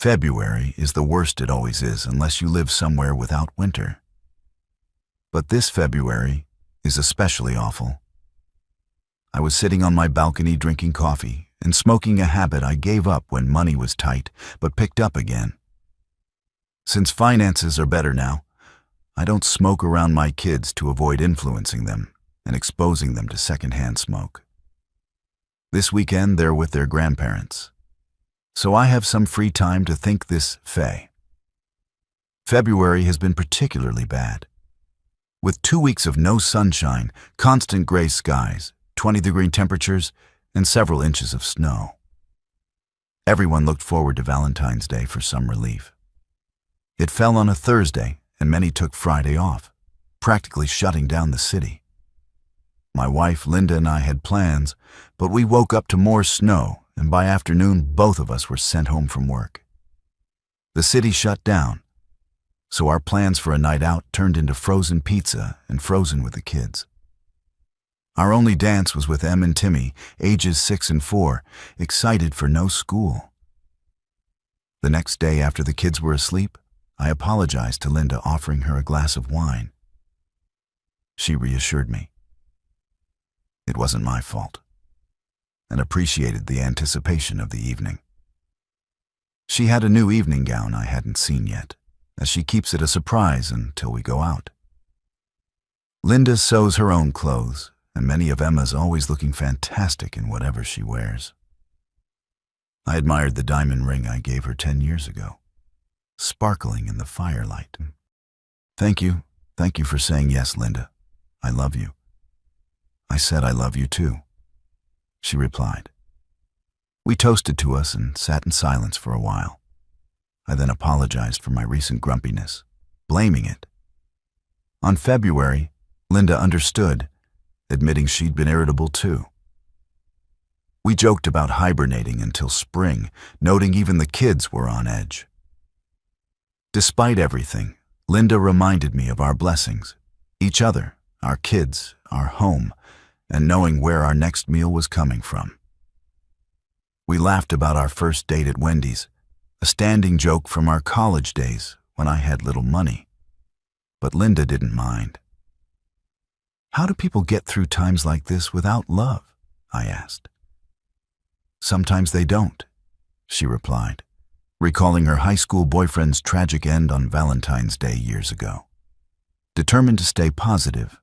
February is the worst it always is unless you live somewhere without winter. But this February is especially awful. I was sitting on my balcony drinking coffee and smoking, a habit I gave up when money was tight but picked up again. Since finances are better now, I don't smoke around my kids to avoid influencing them and exposing them to secondhand smoke. This weekend they're with their grandparents, so I have some free time to think this February has been particularly bad. With 2 weeks of no sunshine, constant gray skies, 20-degree temperatures, and several inches of snow. Everyone looked forward to Valentine's Day for some relief. It fell on a Thursday, and many took Friday off, practically shutting down the city. My wife, Linda, and I had plans, but we woke up to more snow, and by afternoon, both of us were sent home from work. The city shut down, so our plans for a night out turned into frozen pizza and Frozen with the kids. Our only dance was with Em and Timmy, ages 6 and 4, excited for no school. The next day after the kids were asleep, I apologized to Linda, offering her a glass of wine. She reassured me. It wasn't my fault, and appreciated the anticipation of the evening. She had a new evening gown I hadn't seen yet, as she keeps it a surprise until we go out. Linda sews her own clothes, and many of Emma's always looking fantastic in whatever she wears. I admired the diamond ring I gave her 10 years ago, sparkling in the firelight. Thank you for saying yes, Linda. I love you. I said I love you too, she replied. We toasted to us and sat in silence for a while. I then apologized for my recent grumpiness, blaming it. On February, Linda understood, admitting she'd been irritable too. We joked about hibernating until spring, noting even the kids were on edge. Despite everything, Linda reminded me of our blessings, each other, our kids, our home, and knowing where our next meal was coming from. We laughed about our first date at Wendy's, a standing joke from our college days when I had little money. But Linda didn't mind. How do people get through times like this without love? I asked. Sometimes they don't, she replied, recalling her high school boyfriend's tragic end on Valentine's Day years ago. Determined to stay positive,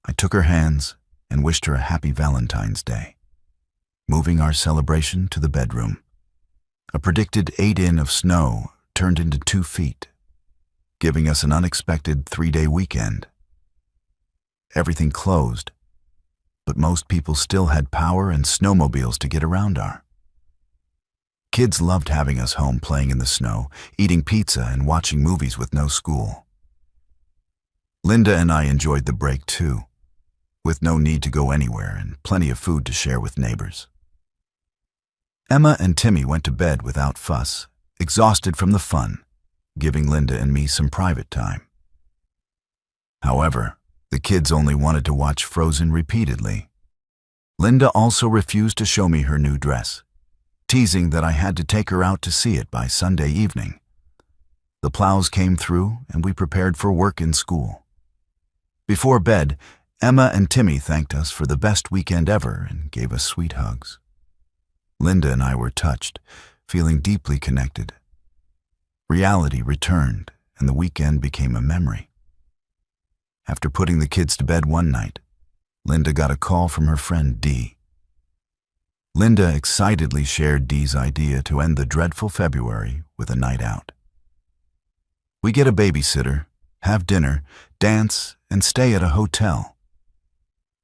I took her hands and wished her a happy Valentine's Day, moving our celebration to the bedroom. A predicted 8 in of snow turned into 2 feet, giving us an unexpected 3-day weekend. Everything closed, but most people still had power and snowmobiles to get around our. Kids loved having us home playing in the snow, eating pizza and watching movies with no school. Linda and I enjoyed the break too, with no need to go anywhere and plenty of food to share with neighbors. Emma and Timmy went to bed without fuss, exhausted from the fun, giving Linda and me some private time. However, the kids only wanted to watch Frozen repeatedly. Linda also refused to show me her new dress, teasing that I had to take her out to see it by Sunday evening. The plows came through and we prepared for work in school. Before bed, Emma and Timmy thanked us for the best weekend ever and gave us sweet hugs. Linda and I were touched, feeling deeply connected. Reality returned and the weekend became a memory. After putting the kids to bed one night, Linda got a call from her friend Dee. Linda excitedly shared Dee's idea to end the dreadful February with a night out. We get a babysitter, have dinner, dance, and stay at a hotel.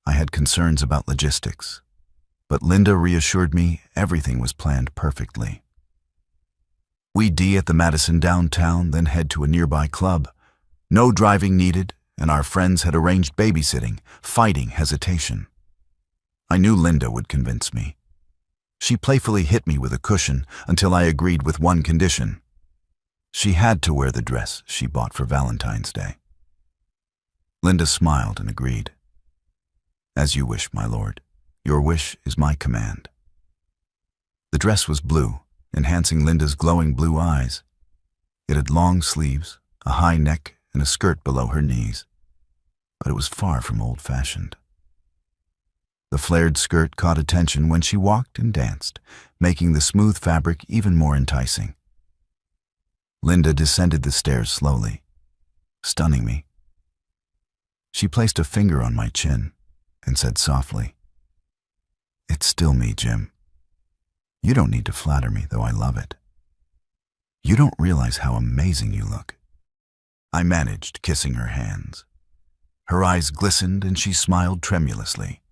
I had concerns about logistics, but Linda reassured me everything was planned perfectly. We Dee at the Madison downtown, then head to a nearby club. No driving needed, and our friends had arranged babysitting, fighting hesitation. I knew Linda would convince me. She playfully hit me with a cushion until I agreed with one condition. She had to wear the dress she bought for Valentine's Day. Linda smiled and agreed. As you wish, my lord. Your wish is my command. The dress was blue, enhancing Linda's glowing blue eyes. It had long sleeves, a high neck, and a skirt below her knees, but it was far from old-fashioned. The flared skirt caught attention when she walked and danced, making the smooth fabric even more enticing. Linda descended the stairs slowly, stunning me. She placed a finger on my chin and said softly, "It's still me, Jim. You don't need to flatter me, though I love it. You don't realize how amazing you look." I managed, kissing her hands. Her eyes glistened and she smiled tremulously.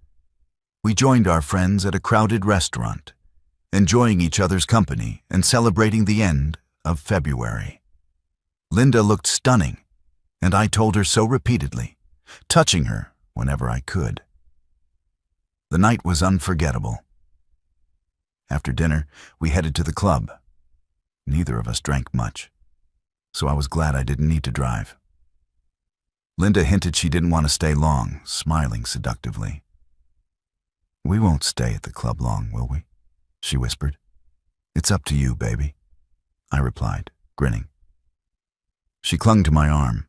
We joined our friends at a crowded restaurant, enjoying each other's company and celebrating the end of February. Linda looked stunning, and I told her so repeatedly, touching her whenever I could. The night was unforgettable. After dinner, we headed to the club. Neither of us drank much, so I was glad I didn't need to drive. Linda hinted she didn't want to stay long, smiling seductively. "We won't stay at the club long, will we?" she whispered. "It's up to you, baby," I replied, grinning. She clung to my arm.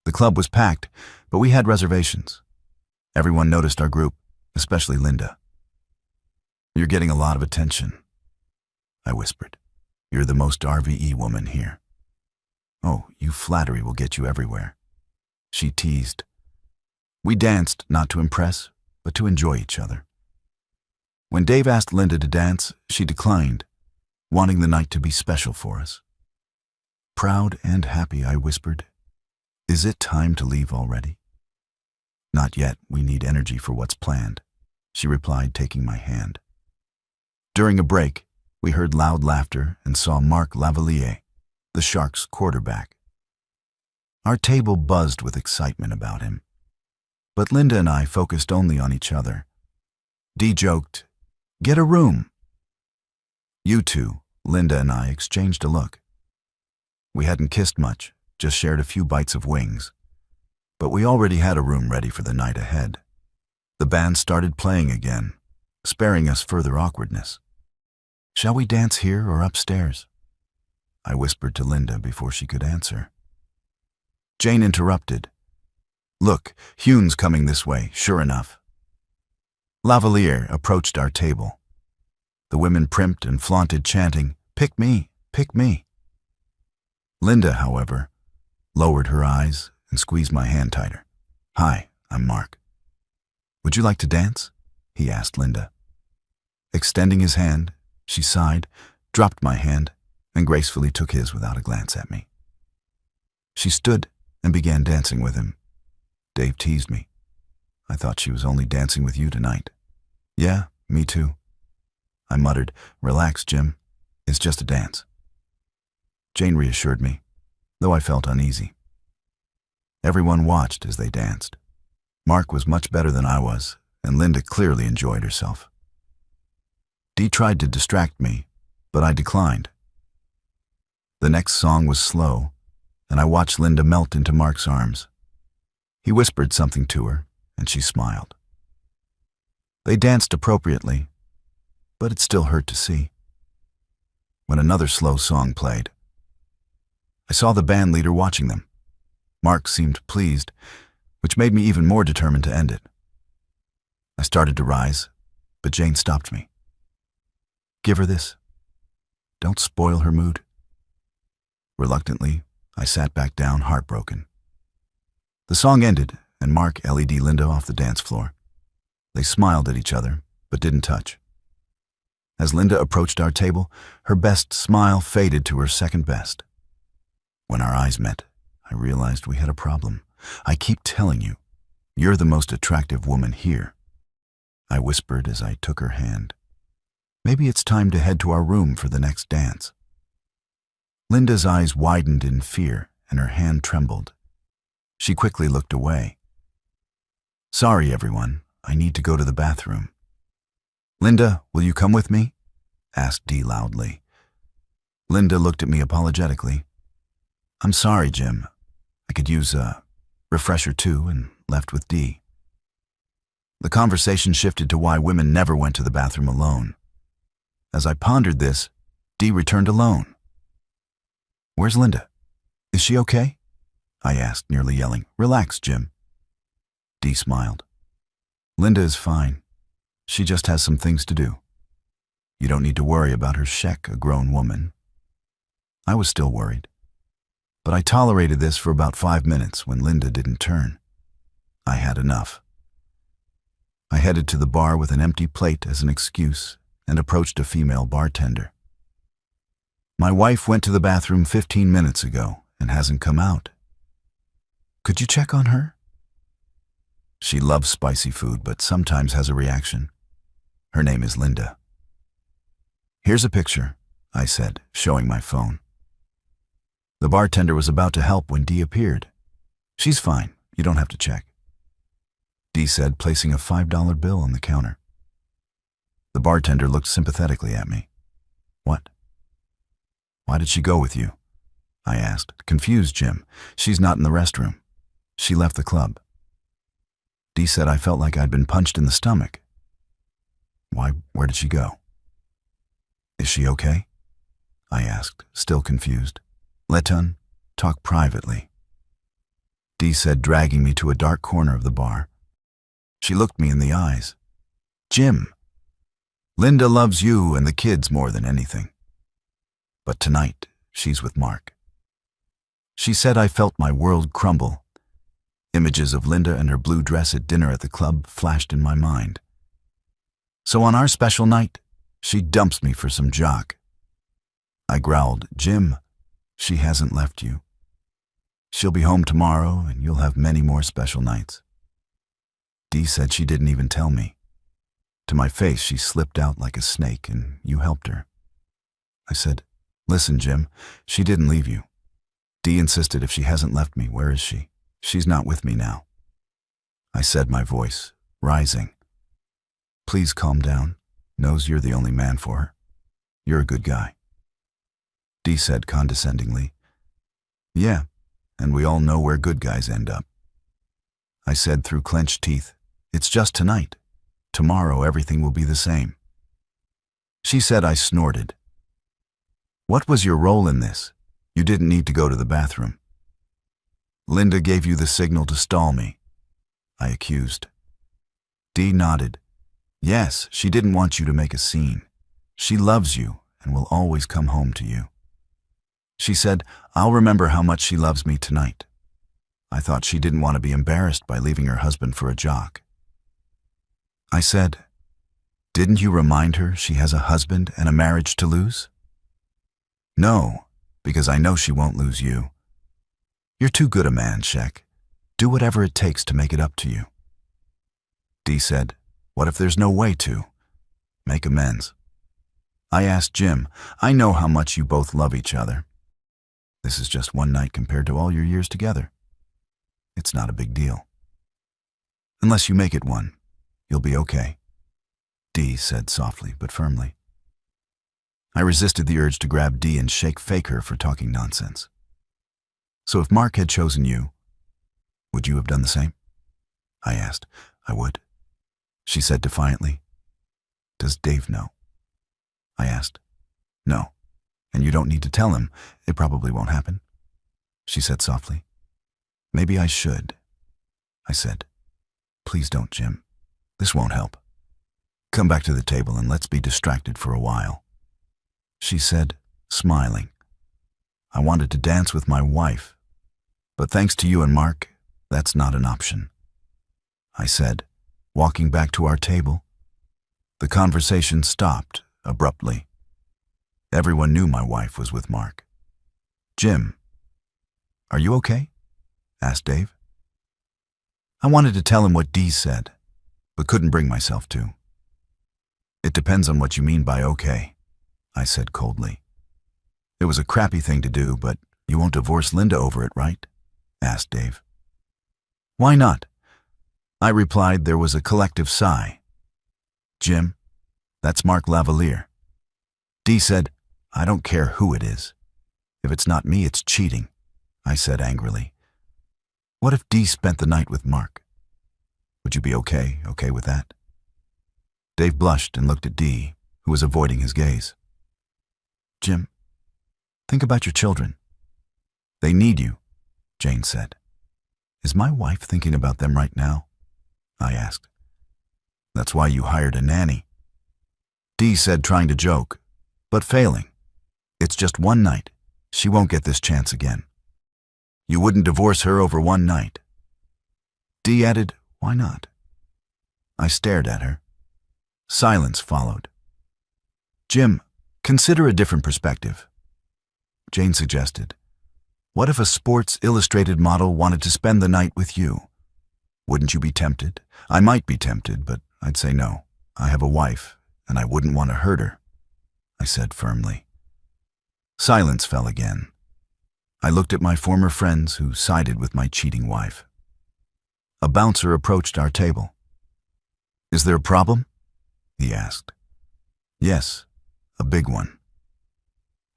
The club was packed, but we had reservations. Everyone noticed our group, especially Linda. "You're getting a lot of attention," I whispered. "You're the most RVE woman here." "Oh, you flattery will get you everywhere," she teased. We danced not to impress, but to enjoy each other. When Dave asked Linda to dance, she declined, wanting the night to be special for us. Proud and happy, I whispered, "Is it time to leave already?" "Not yet, we need energy for what's planned," she replied, taking my hand. During a break, we heard loud laughter and saw Mark Lavalier, the Sharks' quarterback. Our table buzzed with excitement about him, but Linda and I focused only on each other. Dee joked, "Get a room." "You two," Linda and I exchanged a look. We hadn't kissed much, just shared a few bites of wings, but we already had a room ready for the night ahead. The band started playing again, sparing us further awkwardness. "Shall we dance here or upstairs?" I whispered to Linda before she could answer. Jane interrupted. "Look, Hune's coming this way, sure enough." Lavalier approached our table. The women primped and flaunted, chanting, "Pick me, pick me." Linda, however, lowered her eyes and squeezed my hand tighter. "Hi, I'm Mark. Would you like to dance?" he asked Linda. Extending his hand, she sighed, dropped my hand, and gracefully took his without a glance at me. She stood and began dancing with him. Dave teased me. "I thought she was only dancing with you tonight." "Yeah, me too." I muttered, "Relax, Jim. It's just a dance." Jane reassured me, though I felt uneasy. Everyone watched as they danced. Mark was much better than I was, and Linda clearly enjoyed herself. Dee tried to distract me, but I declined. The next song was slow, and I watched Linda melt into Mark's arms. He whispered something to her, and she smiled. They danced appropriately, but it still hurt to see. When another slow song played, I saw the band leader watching them. Mark seemed pleased, which made me even more determined to end it. I started to rise, but Jane stopped me. "Give her this. Don't spoil her mood." Reluctantly, I sat back down, heartbroken. The song ended, and Mark LED Linda off the dance floor. They smiled at each other, but didn't touch. As Linda approached our table, her best smile faded to her second best. When our eyes met, I realized we had a problem. "I keep telling you, you're the most attractive woman here," I whispered as I took her hand. "Maybe it's time to head to our room for the next dance." Linda's eyes widened in fear, and her hand trembled. She quickly looked away. "Sorry, everyone. I need to go to the bathroom." "Linda, will you come with me?" asked Dee loudly. Linda looked at me apologetically. "I'm sorry, Jim. I could use a refresher too," and left with Dee. The conversation shifted to why women never went to the bathroom alone. As I pondered this, Dee returned alone. "Where's Linda? Is she okay?" I asked, nearly yelling. "Relax, Jim." Dee smiled. "Linda is fine. She just has some things to do. You don't need to worry about her Sheck, a grown woman." I was still worried, but I tolerated this for about 5 minutes when Linda didn't turn. I had enough. I headed to the bar with an empty plate as an excuse and approached a female bartender. "My wife went to the bathroom 15 minutes ago and hasn't come out. Could you check on her? She loves spicy food, but sometimes has a reaction. Her name is Linda." "Here's a picture," I said, showing my phone. The bartender was about to help when Dee appeared. "She's fine. You don't have to check," Dee said, placing a $5 bill on the counter. The bartender looked sympathetically at me. "What? Why did she go with you?" I asked, confused. "Jim, she's not in the restroom. She left the club." Dee said I felt like I'd been punched in the stomach. "Why, where did she go?" "Is she okay?" I asked, still confused. "Let's talk privately," Dee said, dragging me to a dark corner of the bar. She looked me in the eyes. "Jim, Linda loves you and the kids more than anything. But tonight, she's with Mark." She said I felt my world crumble. Images of Linda and her blue dress at dinner at the club flashed in my mind. "So on our special night, she dumps me for some jock." I growled, "Jim, she hasn't left you. She'll be home tomorrow and you'll have many more special nights." Dee said she didn't even tell me. To my face, she slipped out like a snake and you helped her. I said, "Listen, Jim, she didn't leave you. Dee insisted if she hasn't left me, where is she? She's not with me now." I said, my voice rising. "Please calm down. Knows you're the only man for her. You're a good guy." Dee said condescendingly, "Yeah, and we all know where good guys end up." I said through clenched teeth, "It's just tonight. Tomorrow everything will be the same." She said I snorted. "What was your role in this? You didn't need to go to the bathroom." "Linda gave you the signal to stall me," I accused. Dee nodded. "Yes, she didn't want you to make a scene. She loves you and will always come home to you." She said, "I'll remember how much she loves me tonight." I thought she didn't want to be embarrassed by leaving her husband for a jock. I said, "Didn't you remind her she has a husband and a marriage to lose?" "No, because I know she won't lose you. You're too good a man, Sheck. Do whatever it takes to make it up to you." Dee said, "What if there's no way to? Make amends." I asked Jim, "I know how much you both love each other. This is just one night compared to all your years together. It's not a big deal. Unless you make it one, you'll be okay," Dee said softly but firmly. I resisted the urge to grab Dee and fake her for talking nonsense. "So if Mark had chosen you, would you have done the same?" I asked. "I would," she said defiantly. "Does Dave know?" I asked. "No, and you don't need to tell him. It probably won't happen," she said softly. "Maybe I should," I said. "Please don't, Jim. This won't help. Come back to the table and let's be distracted for a while," she said, smiling. "I wanted to dance with my wife, but thanks to you and Mark, that's not an option," I said, walking back to our table. The conversation stopped abruptly. Everyone knew my wife was with Mark. "Jim, are you okay?" asked Dave. I wanted to tell him what Dee said, but couldn't bring myself to. "It depends on what you mean by okay," I said coldly. "It was a crappy thing to do, but you won't divorce Linda over it, right?" asked Dave. "Why not?" I replied. There was a collective sigh. "Jim, that's Mark Lavalier." Dee said, "I don't care who it is. If it's not me, it's cheating," I said angrily. "What if Dee spent the night with Mark? Would you be okay with that?" Dave blushed and looked at Dee, who was avoiding his gaze. Jim, think about your children. They need you, Jane said. Is my wife thinking about them right now? I asked. That's why you hired a nanny. Dee said, trying to joke, but failing. It's just one night. She won't get this chance again. You wouldn't divorce her over one night. Dee added, why not? I stared at her. Silence followed. Jim, consider a different perspective. Jane suggested. What if a Sports Illustrated model wanted to spend the night with you? Wouldn't you be tempted? I might be tempted, but I'd say no. I have a wife, and I wouldn't want to hurt her, I said firmly. Silence fell again. I looked at my former friends who sided with my cheating wife. A bouncer approached our table. Is there a problem? He asked. Yes, a big one,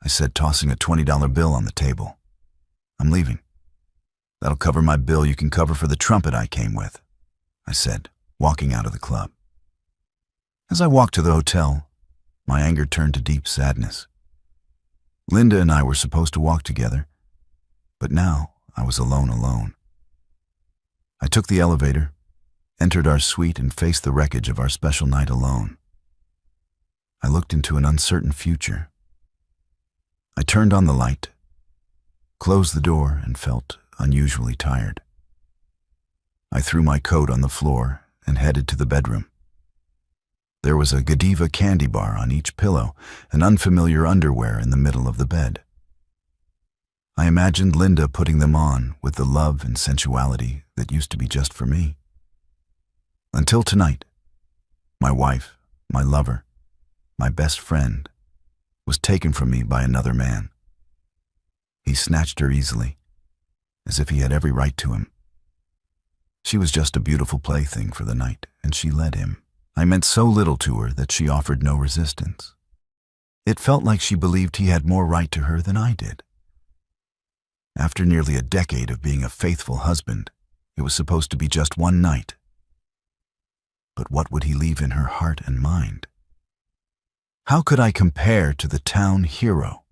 I said, tossing a $20 bill on the table. I'm leaving. That'll cover my bill you can cover for the trumpet I came with, I said, walking out of the club. As I walked to the hotel, my anger turned to deep sadness. Linda and I were supposed to walk together, but now I was alone. I took the elevator, entered our suite, and faced the wreckage of our special night alone. I looked into an uncertain future. I turned on the light, closed the door, and felt unusually tired. I threw my coat on the floor and headed to the bedroom. There was a Godiva candy bar on each pillow and unfamiliar underwear in the middle of the bed. I imagined Linda putting them on with the love and sensuality that used to be just for me. Until tonight, my wife, my lover, my best friend, was taken from me by another man. He snatched her easily, as if he had every right to him. She was just a beautiful plaything for the night, and she led him. I meant so little to her that she offered no resistance. It felt like she believed he had more right to her than I did. After nearly a decade of being a faithful husband, it was supposed to be just one night. But what would he leave in her heart and mind? How could I compare to the town hero,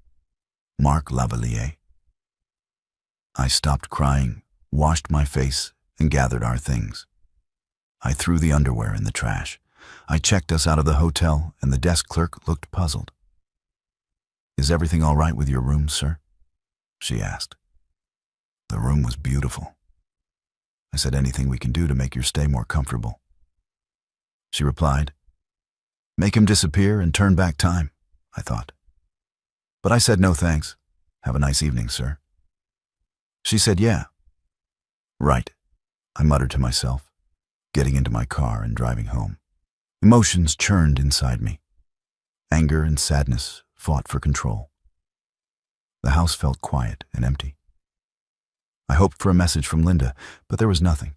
Mark Lavalier? I stopped crying, washed my face, and gathered our things. I threw the underwear in the trash. I checked us out of the hotel, and the desk clerk looked puzzled. Is everything all right with your room, sir? She asked. The room was beautiful. I said, anything we can do to make your stay more comfortable. She replied, make him disappear and turn back time, I thought. But I said, no thanks. Have a nice evening, sir. She said, yeah. Right, I muttered to myself, getting into my car and driving home. Emotions churned inside me. Anger and sadness fought for control. The house felt quiet and empty. I hoped for a message from Linda, but there was nothing.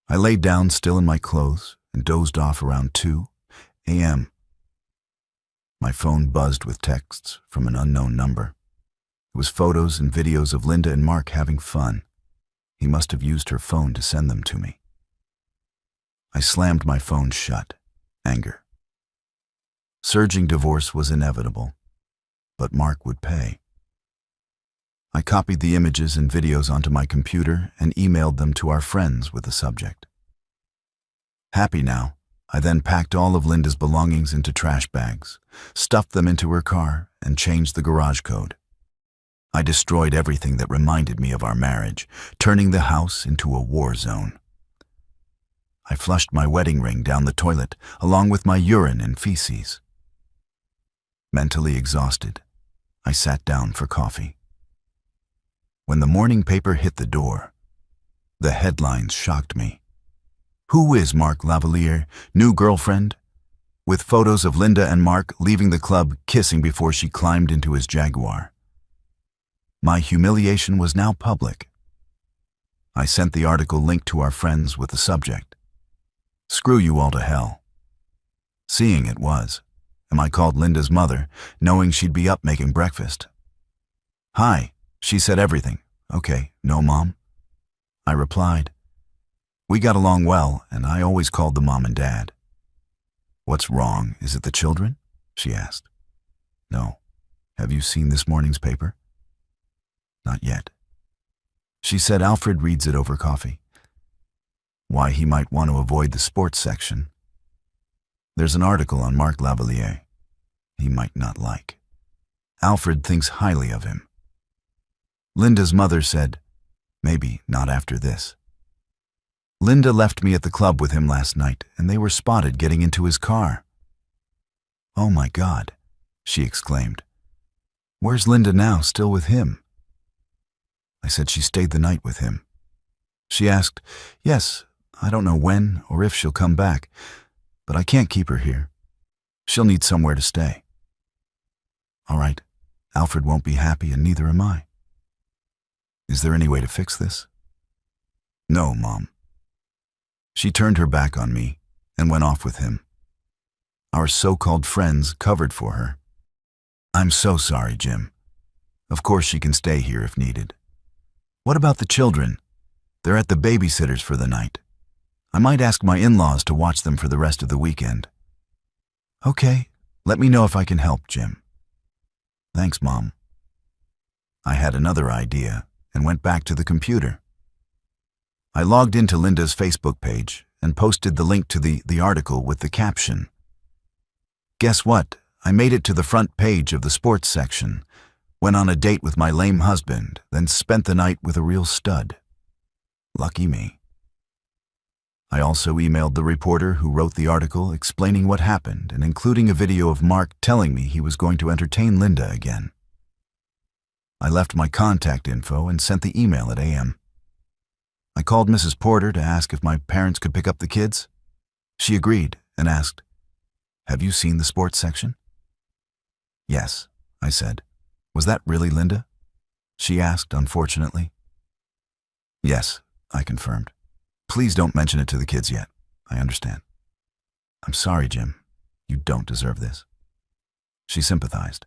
I laid down still in my clothes and dozed off around 2 a.m. My phone buzzed with texts from an unknown number. It was photos and videos of Linda and Mark having fun. He must have used her phone to send them to me. I slammed my phone shut, anger. Surging divorce was inevitable, but Mark would pay. I copied the images and videos onto my computer and emailed them to our friends with the subject. Happy now, I then packed all of Linda's belongings into trash bags, stuffed them into her car, and changed the garage code. I destroyed everything that reminded me of our marriage, turning the house into a war zone. I flushed my wedding ring down the toilet, along with my urine and feces. Mentally exhausted, I sat down for coffee. When the morning paper hit the door, the headlines shocked me. Who is Mark Lavalier, new girlfriend? With photos of Linda and Mark leaving the club kissing before she climbed into his Jaguar. My humiliation was now public. I sent the article linked to our friends with the subject. Screw you all to hell. Seeing it was, and I called Linda's mother, knowing she'd be up making breakfast. Hi, she said everything. Okay, no mom? I replied. We got along well, and I always called them mom and dad. What's wrong? Is it the children? She asked. No, Have you seen this morning's paper? Not yet. She said Alfred reads it over coffee. Why he might want to avoid the sports section. There's an article on Mark Lavalier he might not like. Alfred thinks highly of him. Linda's mother said, maybe not after this. Linda left me at the club with him last night, and they were spotted getting into his car. Oh my God, she exclaimed. Where's Linda now, still with him? I said she stayed the night with him. She asked, yes, I don't know when or if she'll come back, but I can't keep her here. She'll need somewhere to stay. All right, Alfred won't be happy and neither am I. Is there any way to fix this? No, Mom. She turned her back on me and went off with him. Our so-called friends covered for her. I'm so sorry, Jim. Of course she can stay here if needed. What about the children? They're at the babysitter's for the night. I might ask my in-laws to watch them for the rest of the weekend. Okay, let me know if I can help, Jim. Thanks, Mom. I had another idea and went back to the computer. I logged into Linda's Facebook page and posted the link to the article with the caption. Guess what? I made it to the front page of the sports section, went on a date with my lame husband, then spent the night with a real stud. Lucky me. I also emailed the reporter who wrote the article explaining what happened and including a video of Mark telling me he was going to entertain Linda again. I left my contact info and sent the email at AM. I called Mrs. Porter to ask if my parents could pick up the kids. She agreed and asked, have you seen the sports section? Yes, I said. Was that really Linda? She asked, unfortunately. Yes, I confirmed. Please don't mention it to the kids yet. I understand. I'm sorry, Jim. You don't deserve this. She sympathized.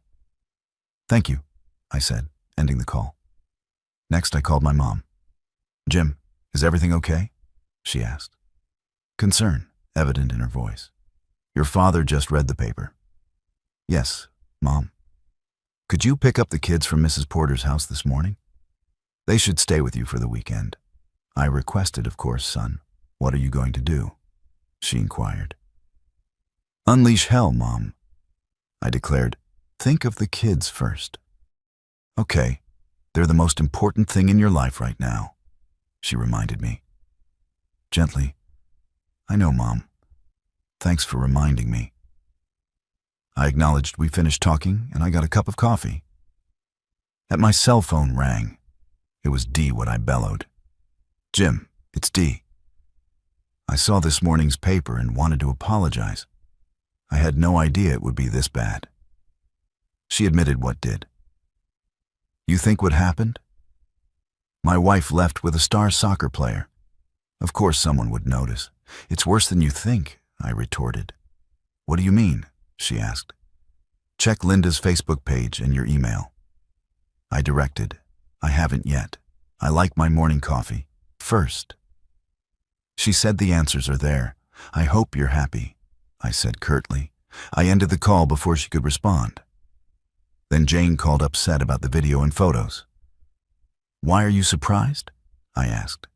Thank you, I said, ending the call. Next, I called my mom. Jim, is everything okay? She asked. Concern evident in her voice. Your father just read the paper. Yes, Mom. Could you pick up the kids from Mrs. Porter's house this morning? They should stay with you for the weekend. I requested, of course, son. What are you going to do? She inquired. Unleash hell, Mom. I declared, think of the kids first. Okay, they're the most important thing in your life right now, she reminded me. Gently, I know, Mom. Thanks for reminding me. I acknowledged we finished talking and I got a cup of coffee. At my cell phone rang. It was Dee, what I bellowed. Jim, it's Dee. I saw this morning's paper and wanted to apologize. I had no idea it would be this bad. She admitted what did. You think what happened? My wife left with a star soccer player. Of course someone would notice. It's worse than you think, I retorted. What do you mean? She asked. Check Linda's Facebook page and your email. I directed. I haven't yet. I like my morning coffee first. She said the answers are there. I hope you're happy, I said curtly. I ended the call before she could respond. Then Jane called upset about the video and photos. Why are you surprised? I asked.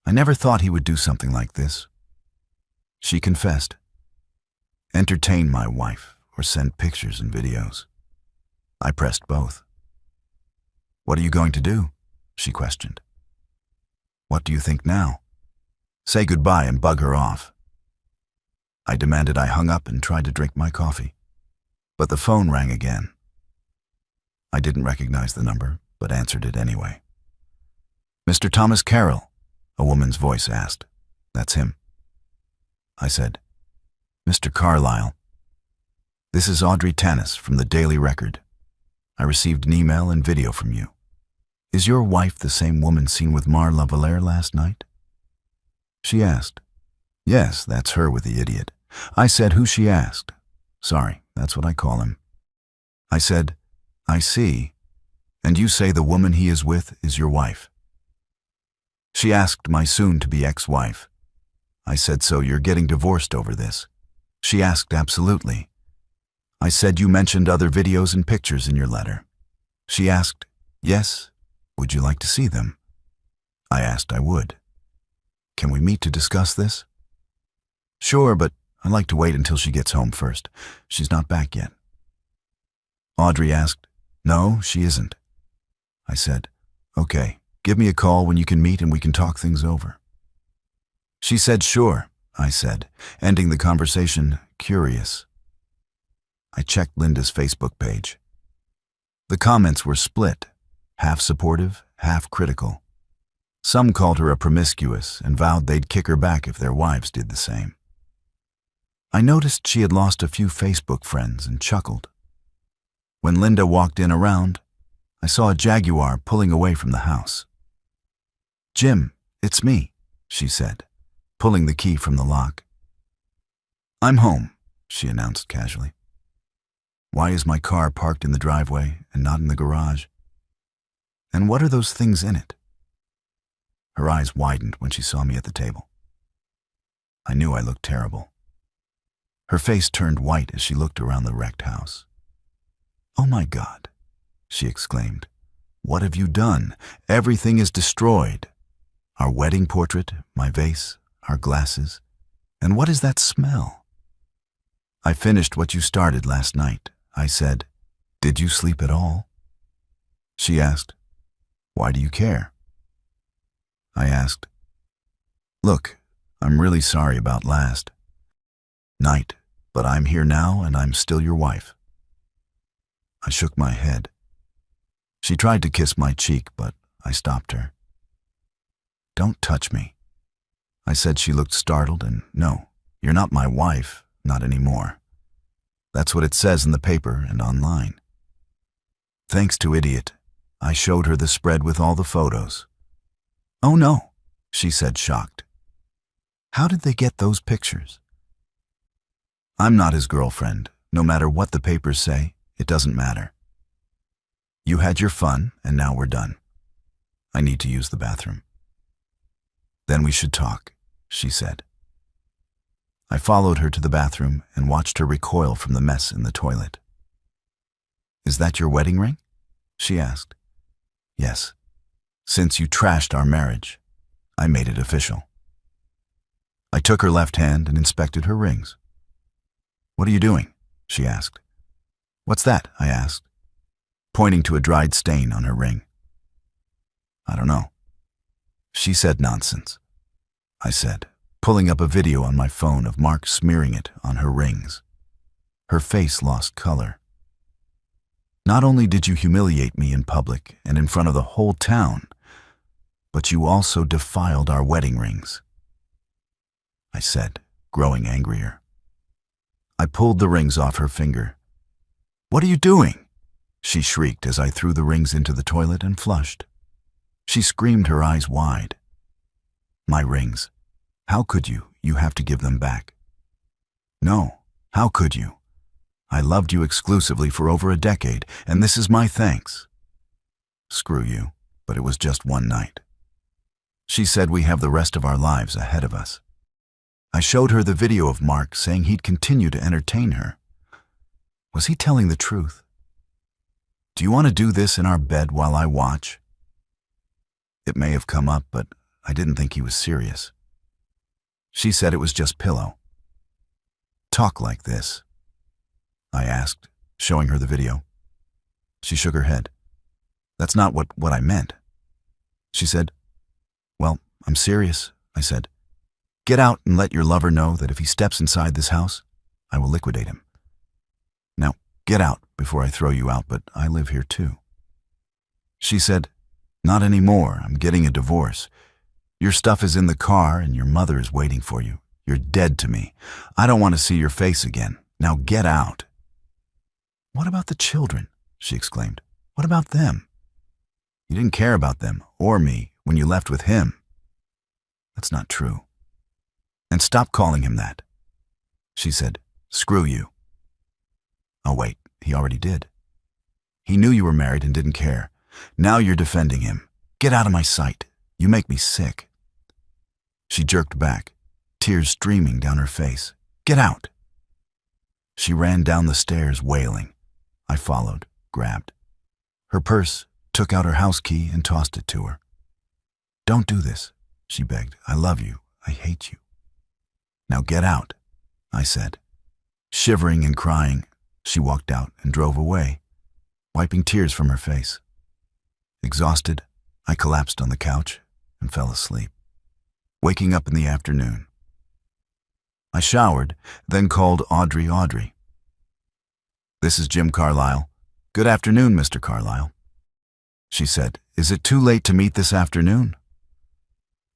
I never thought he would do something like this. She confessed. Entertain my wife or send pictures and videos. I pressed both. What are you going to do? She questioned. What do you think now? Say goodbye and bug her off. I demanded. I hung up and tried to drink my coffee. But the phone rang again. I didn't recognize the number, but answered it anyway. Mr. Thomas Carroll, a woman's voice asked. That's him. I said, Mr. Carlyle. This is Audrey Tanis from the Daily Record. I received an email and video from you. Is your wife the same woman seen with Mar Lavalier last night? She asked. Yes, that's her with the idiot. I said who she asked. Sorry, that's what I call him. I said, I see. And you say the woman he is with is your wife. She asked my soon-to-be ex-wife. I said, so you're getting divorced over this? She asked, absolutely. I said you mentioned other videos and pictures in your letter. She asked, yes, would you like to see them? I asked I would. Can we meet to discuss this? Sure, but I'd like to wait until she gets home first. She's not back yet. Audrey asked, no, she isn't. I said, okay, give me a call when you can meet and we can talk things over. She said, sure, I said, ending the conversation, curious. I checked Linda's Facebook page. The comments were split, half supportive, half critical. Some called her a promiscuous and vowed they'd kick her back if their wives did the same. I noticed she had lost a few Facebook friends and chuckled. When Linda walked in around, I saw a Jaguar pulling away from the house. Jim, it's me, she said, pulling the key from the lock. I'm home, she announced casually. Why is my car parked in the driveway and not in the garage? And what are those things in it? Her eyes widened when she saw me at the table. I knew I looked terrible. Her face turned white as she looked around the wrecked house. Oh my God, she exclaimed. What have you done? Everything is destroyed. Our wedding portrait, my vase, our glasses. And what is that smell? I finished what you started last night. I said, did you sleep at all? She asked, why do you care? I asked, look, I'm really sorry about last night, but I'm here now and I'm still your wife. I shook my head. She tried to kiss my cheek, but I stopped her. Don't touch me. I said. She looked startled and, no, you're not my wife, not anymore. That's what it says in the paper and online. Thanks to Idiot, I showed her the spread with all the photos. Oh no, she said, shocked. How did they get those pictures? I'm not his girlfriend. No matter what the papers say, it doesn't matter. You had your fun, and now we're done. I need to use the bathroom. Then we should talk, she said. I followed her to the bathroom and watched her recoil from the mess in the toilet. Is that your wedding ring? She asked. Yes. Since you trashed our marriage, I made it official. I took her left hand and inspected her rings. What are you doing? She asked. What's that? I asked, pointing to a dried stain on her ring. I don't know. She said nonsense. I said, pulling up a video on my phone of Mark smearing it on her rings. Her face lost color. Not only did you humiliate me in public and in front of the whole town, but you also defiled our wedding rings, I said, growing angrier. I pulled the rings off her finger. What are you doing? She shrieked as I threw the rings into the toilet and flushed. She screamed, her eyes wide. My rings. How could you? You have to give them back. No, how could you? I loved you exclusively for over a decade, and this is my thanks. Screw you, but it was just one night. She said we have the rest of our lives ahead of us. I showed her the video of Mark saying he'd continue to entertain her. Was he telling the truth? Do you want to do this in our bed while I watch? It may have come up, but I didn't think he was serious. She said it was just pillow. Talk like this, I asked, showing her the video. She shook her head. That's not what I meant. She said, well, I'm serious, I said. Get out and let your lover know that if he steps inside this house, I will liquidate him. Now, get out before I throw you out, but I live here too. She said, not anymore. I'm getting a divorce. Your stuff is in the car and your mother is waiting for you. You're dead to me. I don't want to see your face again. Now get out. What about the children? She exclaimed. What about them? You didn't care about them or me when you left with him. That's not true. And stop calling him that. She said, screw you. Oh wait, he already did. He knew you were married and didn't care. Now you're defending him. Get out of my sight. You make me sick. She jerked back, tears streaming down her face. Get out. She ran down the stairs wailing. I followed, grabbed her purse, took out her house key, and tossed it to her. "Don't do this," she begged. "I love you. I hate you." "Now get out," I said. Shivering and crying, she walked out and drove away, wiping tears from her face. Exhausted, I collapsed on the couch and fell asleep, waking up in the afternoon. I showered, then called Audrey. "This is Jim Carlisle. Good afternoon, Mr. Carlisle." She said, "Is it too late to meet this afternoon?"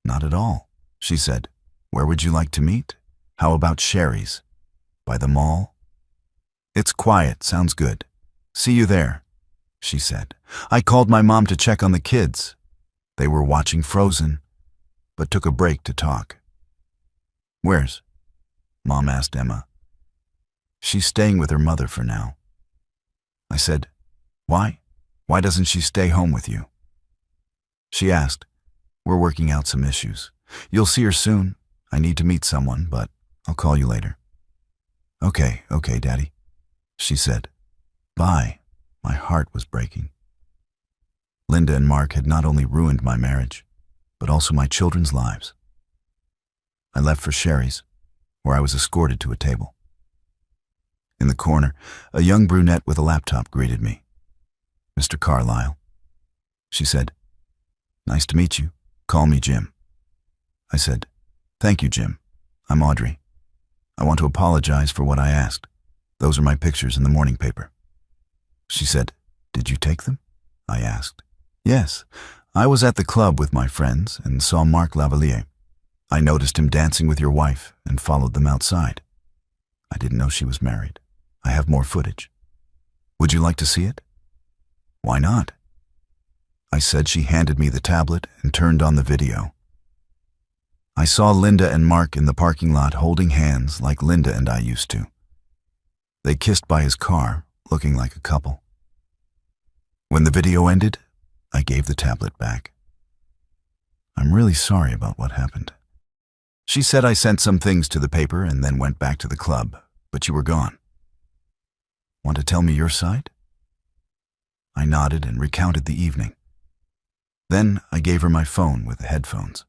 "Not at all," she said. "Where would you like to meet? How about Sherry's? By the mall?" "It's quiet, sounds good. See you there," she said. I called my mom to check on the kids. They were watching Frozen, but took a break to talk. "Where's?" Mom asked Emma. "She's staying with her mother for now." I said, "Why? Why doesn't she stay home with you?" She asked, "We're working out some issues. You'll see her soon. I need to meet someone, but I'll call you later." Okay, Daddy," she said. Bye. My heart was breaking. Linda and Mark had not only ruined my marriage, but also my children's lives. I left for Sherry's, where I was escorted to a table. In the corner, a young brunette with a laptop greeted me. "Mr. Carlisle," she said. "Nice to meet you. Call me Jim." I said, "Thank you, Jim. I'm Audrey. I want to apologize for what I asked. Those are my pictures in the morning paper." She said, "Did you take them?" I asked. "Yes. I was at the club with my friends and saw Mark Lavalier. I noticed him dancing with your wife and followed them outside. I didn't know she was married. I have more footage. Would you like to see it?" "Why not?" I said. She handed me the tablet and turned on the video. I saw Linda and Mark in the parking lot holding hands like Linda and I used to. They kissed by his car, looking like a couple. When the video ended, I gave the tablet back. "I'm really sorry about what happened." She said, "I sent some things to the paper and then went back to the club, but you were gone. Want to tell me your side?" I nodded and recounted the evening. Then I gave her my phone with the headphones.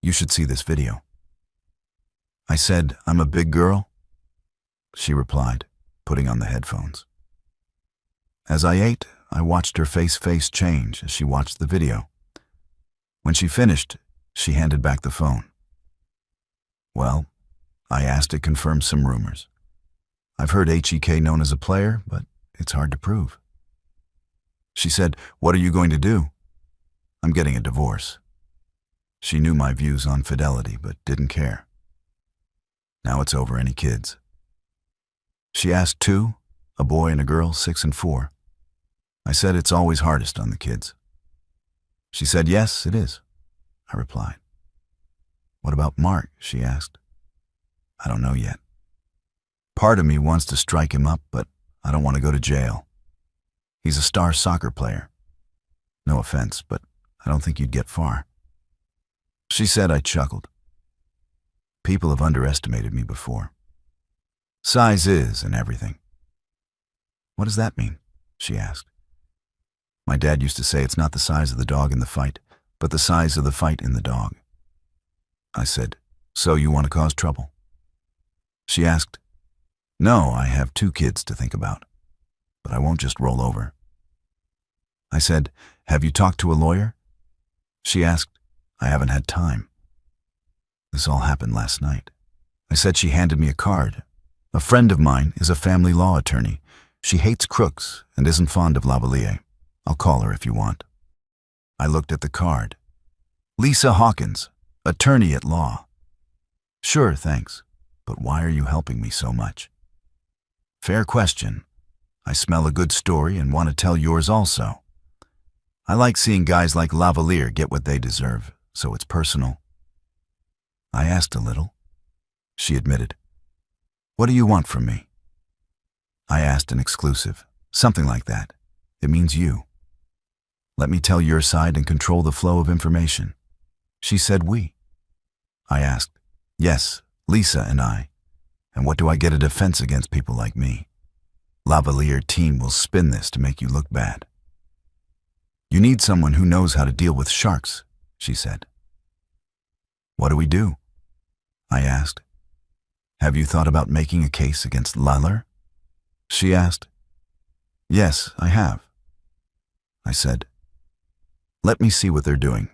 "You should see this video." I said, "I'm a big girl?" She replied, putting on the headphones. As I ate, I watched her face change as she watched the video. When she finished, she handed back the phone. "Well," I asked to confirm some rumors. "I've heard HEK known as a player, but it's hard to prove." She said, "What are you going to do?" "I'm getting a divorce." She knew my views on fidelity, but didn't care. "Now it's over. Any kids?" She asked two, a boy and a girl, 6 and 4. I said it's always hardest on the kids. She said, "Yes, it is," I replied. "What about Mark?" she asked. "I don't know yet. Part of me wants to strike him up, but I don't want to go to jail. He's a star soccer player. No offense, but I don't think you'd get far." She said. I chuckled. People have underestimated me before. Size is and everything. "What does that mean?" she asked. My dad used to say it's not the size of the dog in the fight, but the size of the fight in the dog. I said, "So you want to cause trouble?" She asked, "No, I have 2 kids to think about, but I won't just roll over." I said, "Have you talked to a lawyer?" She asked, "I haven't had time." This all happened last night. I said. She handed me a card. "A friend of mine is a family law attorney. She hates crooks and isn't fond of Lavalier. I'll call her if you want." I looked at the card. "Lisa Hawkins, attorney at law." "Sure, thanks. But why are you helping me so much?" "Fair question. I smell a good story and want to tell yours also. I like seeing guys like Lavalier get what they deserve, so it's personal." I asked a little. She admitted. "What do you want from me?" I asked an exclusive, something like that. It means you. Let me tell your side and control the flow of information. She said we. I asked, "Yes, Lisa and I. And what do I get a defense against people like me? Lavalier team will spin this to make you look bad. You need someone who knows how to deal with sharks, she said. What do we do? I asked. Have you thought about making a case against Lavalier? She asked. Yes, I have. I said. Let me see what they're doing.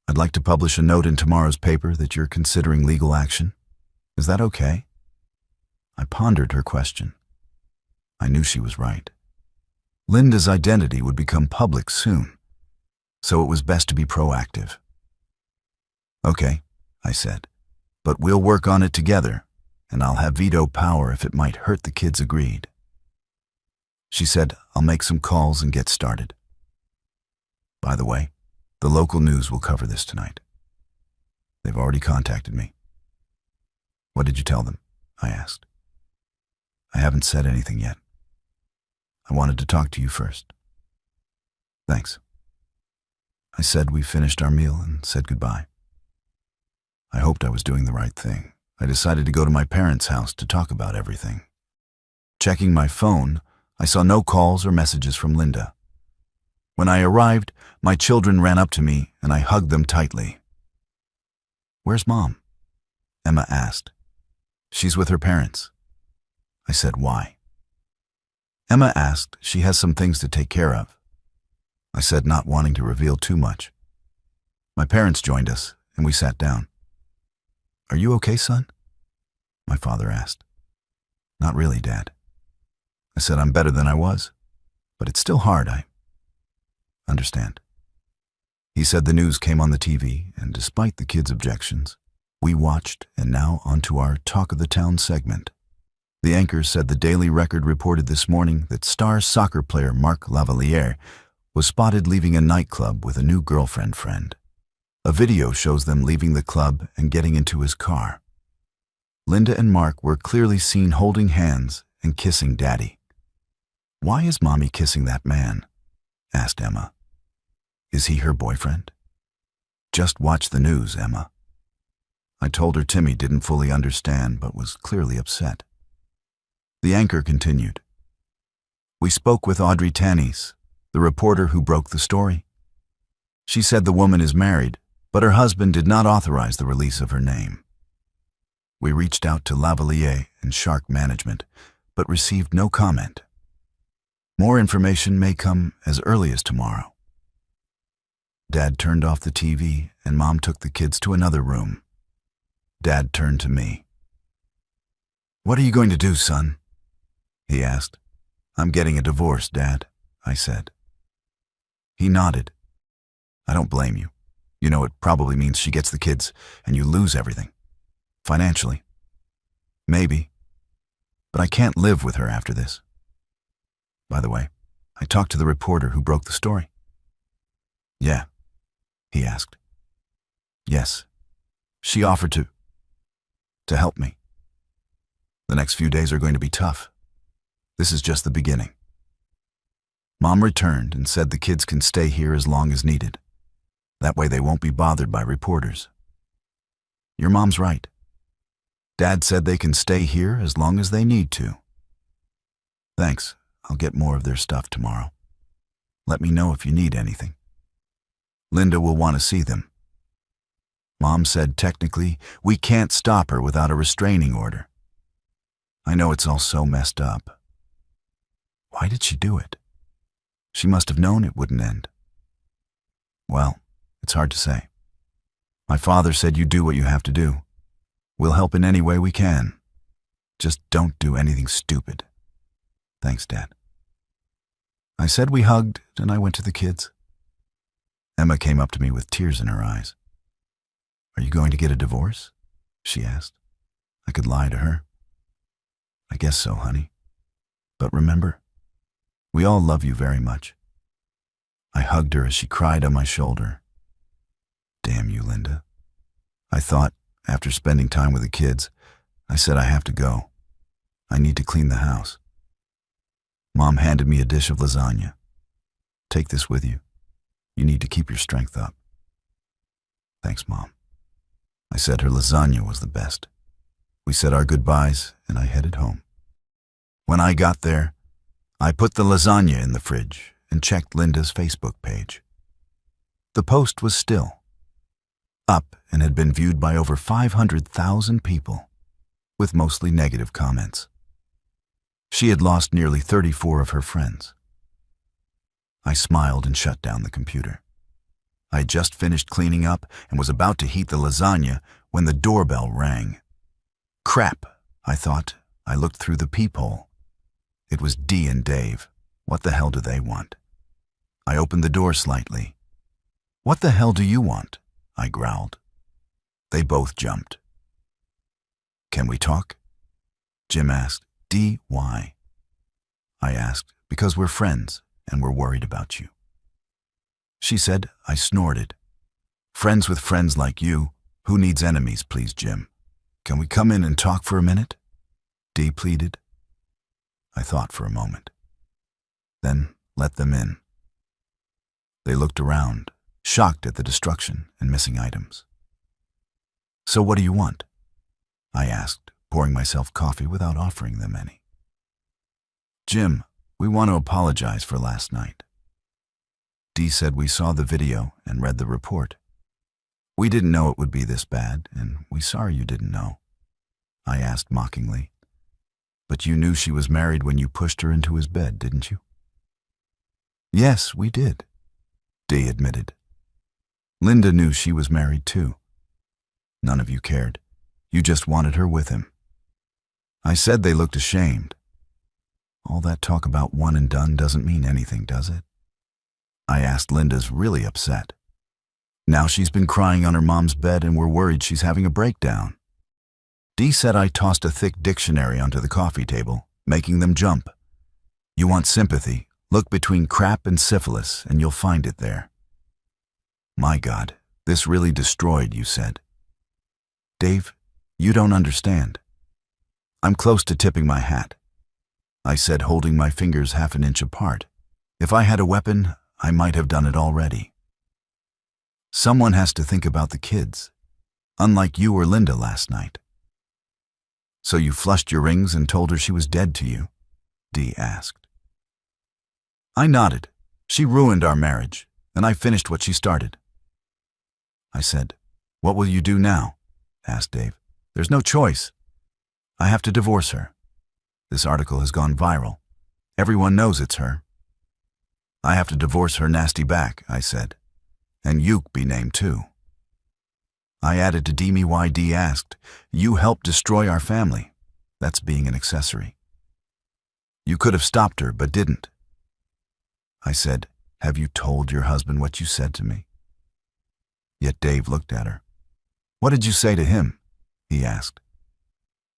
I'd like to publish a note in tomorrow's paper that you're considering legal action. Is that okay? I pondered her question. I knew she was right. Linda's identity would become public soon, so it was best to be proactive. Okay, I said, but we'll work on it together, and I'll have veto power if it might hurt the kids. Agreed. She said, I'll make some calls and get started. By the way, the local news will cover this tonight. They've already contacted me. What did you tell them? I asked. I haven't said anything yet. I wanted to talk to you first. Thanks. I said we finished our meal and said goodbye. I hoped I was doing the right thing. I decided to go to my parents' house to talk about everything. Checking my phone, I saw no calls or messages from Linda. When I arrived, my children ran up to me and I hugged them tightly. Where's Mom? Emma asked. She's with her parents. I said, why? Emma asked, she has some things to take care of. I said, not wanting to reveal too much. My parents joined us and we sat down. Are you okay, son? My father asked. Not really, Dad. I said, I'm better than I was, but it's still hard. I understand. He said the news came on the TV, and despite the kids' objections, we watched, and now onto our Talk of the Town segment. The anchor said the Daily Record reported this morning that star soccer player Mark Lavalier was spotted leaving a nightclub with a new girlfriend friend. A video shows them leaving the club and getting into his car. Linda and Mark were clearly seen holding hands and kissing Daddy. Why is Mommy kissing that man? Asked Emma. Is he her boyfriend? Just watch the news, Emma. I told her Timmy didn't fully understand but was clearly upset. The anchor continued. We spoke with Audrey Tannis, the reporter who broke the story. She said the woman is married, but her husband did not authorize the release of her name. We reached out to Lavalier and Shark Management, but received no comment. More information may come as early as tomorrow. Dad turned off the TV and Mom took the kids to another room. Dad turned to me. What are you going to do, son? He asked. I'm getting a divorce, Dad, I said. He nodded. I don't blame you. You know, it probably means she gets the kids and you lose everything. Financially. Maybe. But I can't live with her after this. By the way, I talked to the reporter who broke the story. Yeah, he asked. Yes. She offered to help me. The next few days are going to be tough. This is just the beginning. Mom returned and said the kids can stay here as long as needed. That way they won't be bothered by reporters. Your mom's right. Dad said they can stay here as long as they need to. Thanks. I'll get more of their stuff tomorrow. Let me know if you need anything. Linda will want to see them. Mom said technically we can't stop her without a restraining order. I know it's all so messed up. Why did she do it? She must have known it wouldn't end. Well, it's hard to say. My father said you do what you have to do. We'll help in any way we can. Just don't do anything stupid. Thanks, Dad. I said we hugged and I went to the kids. Emma came up to me with tears in her eyes. Are you going to get a divorce? She asked. I could lie to her. I guess so, honey. But remember, we all love you very much. I hugged her as she cried on my shoulder. Damn you, Linda. I thought, after spending time with the kids, I said I have to go. I need to clean the house. Mom handed me a dish of lasagna. Take this with you. You need to keep your strength up. Thanks, Mom. I said her lasagna was the best. We said our goodbyes, and I headed home. When I got there, I put the lasagna in the fridge and checked Linda's Facebook page. The post was still up and had been viewed by over 500,000 people, with mostly negative comments. She had lost nearly 34 of her friends. I smiled and shut down the computer. I had just finished cleaning up and was about to heat the lasagna when the doorbell rang. Crap, I thought. I looked through the peephole. It was Dee and Dave. What the hell do they want? I opened the door slightly. What the hell do you want? I growled. They both jumped. Can we talk? Jim asked. Dee, why? I asked, because we're friends and we're worried about you. She said. I snorted. Friends with friends like you? Who needs enemies, please, Jim? Can we come in and talk for a minute? Dee pleaded. I thought for a moment. Then let them in. They looked around, shocked at the destruction and missing items. So what do you want? I asked, pouring myself coffee without offering them any. Jim, we want to apologize for last night. Dee said we saw the video and read the report. We didn't know it would be this bad, and we're sorry you didn't know. I asked mockingly. But you knew she was married when you pushed her into his bed, didn't you? Yes, we did, Dee admitted. Linda knew she was married too. None of you cared. You just wanted her with him. I said they looked ashamed. All that talk about one and done doesn't mean anything, does it? I asked. Linda's really upset. Now she's been crying on her mom's bed and we're worried she's having a breakdown. Dee said I tossed a thick dictionary onto the coffee table, making them jump. You want sympathy? Look between crap and syphilis and you'll find it there. My God, this really destroyed, you said. Dave, you don't understand. I'm close to tipping my hat, I said, holding my fingers half an inch apart. If I had a weapon, I might have done it already. Someone has to think about the kids, unlike you or Linda last night. So you flushed your rings and told her she was dead to you? Dee asked. I nodded. She ruined our marriage, and I finished what she started. I said, what will you do now? Asked Dave. There's no choice. I have to divorce her. This article has gone viral. Everyone knows it's her. I have to divorce her nasty back, I said. And you be named too. I added to Dee why Dee asked. You helped destroy our family. That's being an accessory. You could have stopped her, but didn't. I said, have you told your husband what you said to me? Yet Dave looked at her. What did you say to him? He asked.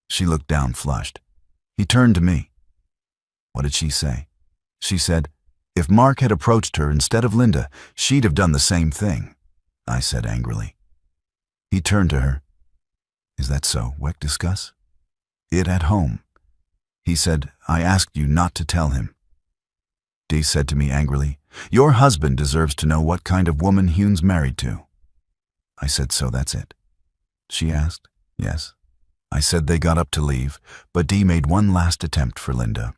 She looked down, flushed. He turned to me. What did she say? She said, if Mark had approached her instead of Linda, she'd have done the same thing, I said angrily. He turned to her. Is that so? Weck discuss? It at home. He said, I asked you not to tell him. Dee said to me angrily, your husband deserves to know what kind of woman Hune's married to. I said, so that's it? She asked. Yes. I said they got up to leave, but Dee made one last attempt for Linda.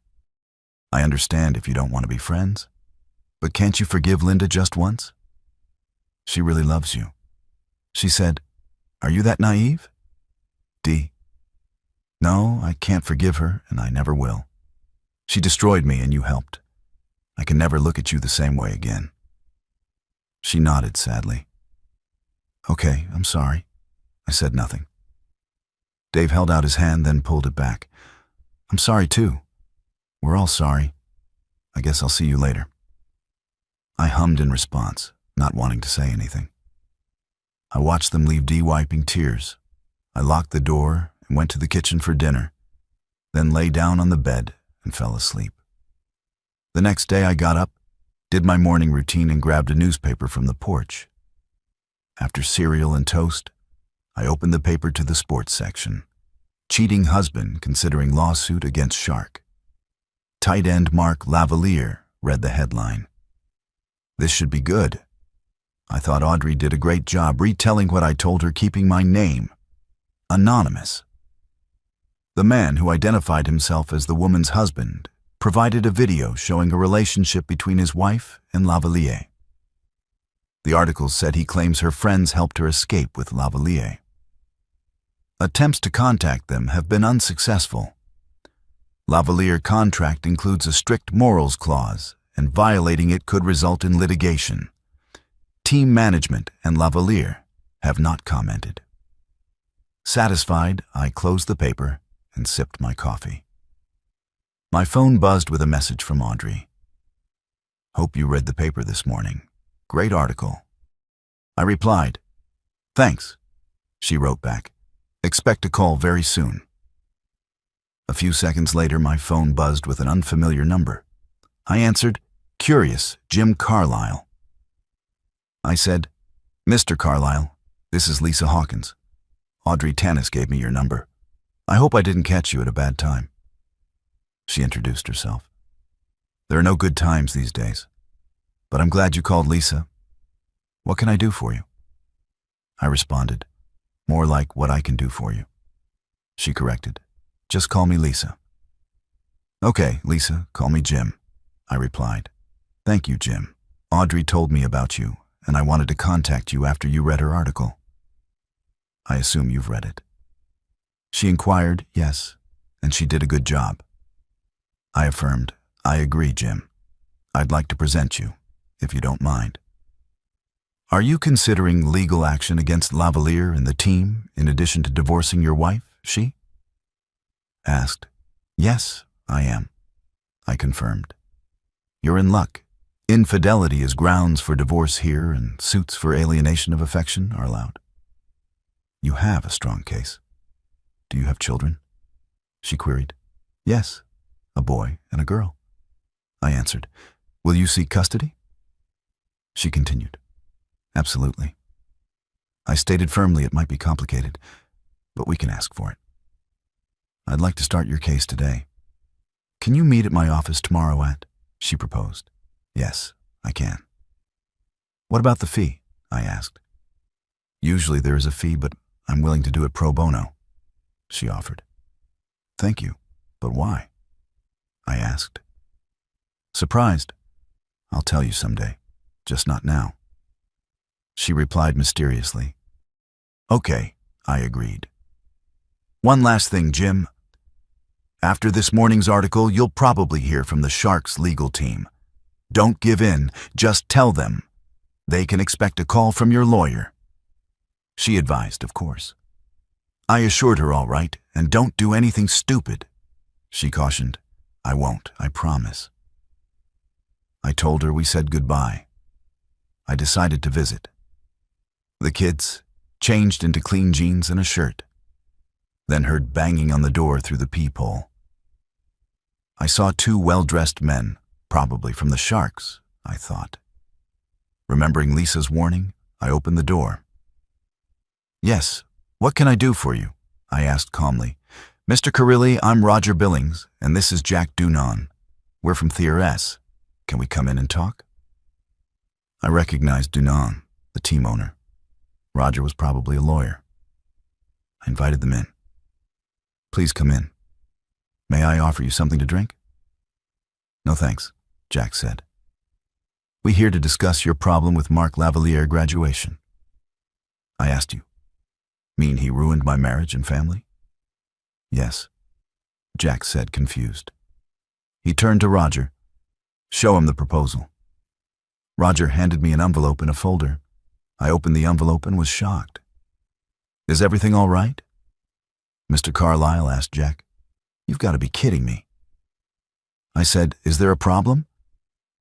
I understand if you don't want to be friends, but can't you forgive Linda just once? She really loves you. She said, are you that naive? Dee. No, I can't forgive her, and I never will. She destroyed me and you helped. I can never look at you the same way again. She nodded sadly. Okay, I'm sorry. I said nothing. Dave held out his hand, then pulled it back. I'm sorry too. We're all sorry. I guess I'll see you later. I hummed in response, not wanting to say anything. I watched them leave Dee wiping tears. I locked the door and went to the kitchen for dinner, then lay down on the bed and fell asleep. The next day I got up, did my morning routine and grabbed a newspaper from the porch. After cereal and toast, I opened the paper to the sports section. Cheating husband considering lawsuit against Shark. Tight end Mark Lavalier read the headline. This should be good. I thought Audrey did a great job retelling what I told her, keeping my name anonymous. The man, who identified himself as the woman's husband, provided a video showing a relationship between his wife and Lavalier. The article said he claims her friends helped her escape with Lavalier. Attempts to contact them have been unsuccessful. Lavalier contract includes a strict morals clause, and violating it could result in litigation. Team management and Lavalier have not commented. Satisfied, I closed the paper and sipped my coffee. My phone buzzed with a message from Audrey. "Hope you read the paper this morning. Great article." I replied, "Thanks." She wrote back, "Expect a call very soon." A few seconds later, my phone buzzed with an unfamiliar number. I answered, curious, Jim Carlisle. I said, "Mr. Carlisle, this is Lisa Hawkins. Audrey Tanis gave me your number. I hope I didn't catch you at a bad time." She introduced herself. "There are no good times these days, but I'm glad you called, Lisa. What can I do for you?" I responded, more like what I can do for you. She corrected, "Just call me Lisa." "Okay, Lisa, call me Jim," I replied. "Thank you, Jim. Audrey told me about you, and I wanted to contact you after you read her article. I assume you've read it." She inquired, yes, and she did a good job. I affirmed, "I agree, Jim. I'd like to present you, if you don't mind." "Are you considering legal action against Lavalier and the team in addition to divorcing your wife?" she asked. "Yes, I am," I confirmed. "You're in luck. Infidelity is grounds for divorce here, and suits for alienation of affection are allowed." "You have a strong case. Do you have children?" she queried. "Yes, a boy and a girl," I answered. "Will you seek custody?" She continued, "Absolutely." I stated firmly it might be complicated, but we can ask for it. "I'd like to start your case today. Can you meet at my office tomorrow at?" she proposed. "Yes, I can." "What about the fee?" I asked. "Usually there is a fee, but I'm willing to do it pro bono," she offered. "Thank you, but why?" I asked. "Surprised. I'll tell you someday, just not now." She replied mysteriously. "Okay," I agreed. "One last thing, Jim. After this morning's article, you'll probably hear from the Sharks legal team. Don't give in, just tell them. They can expect a call from your lawyer." She advised, of course. I assured her all right, and don't do anything stupid. She cautioned, "I won't, I promise." I told her we said goodbye. I decided to visit. The kids changed into clean jeans and a shirt, then heard banging on the door through the peephole. I saw two well-dressed men, probably from the Sharks, I thought. Remembering Lisa's warning, I opened the door. "Yes, what can I do for you?" I asked calmly. "Mr. Carilli, I'm Roger Billings, and this is Jack Dunon. We're from Theater S. Can we come in and talk?" I recognized Dunon, the team owner. Roger was probably a lawyer. I invited them in. "Please come in. May I offer you something to drink?" "No thanks," Jack said. "We're here to discuss your problem with Mark Lavalier graduation." I asked, "You mean he ruined my marriage and family?" "Yes," Jack said, confused. He turned to Roger. "Show him the proposal." Roger handed me an envelope and a folder. I opened the envelope and was shocked. "Is everything all right?" Mr. Carlisle asked Jack. "You've got to be kidding me." I said, "Is there a problem?"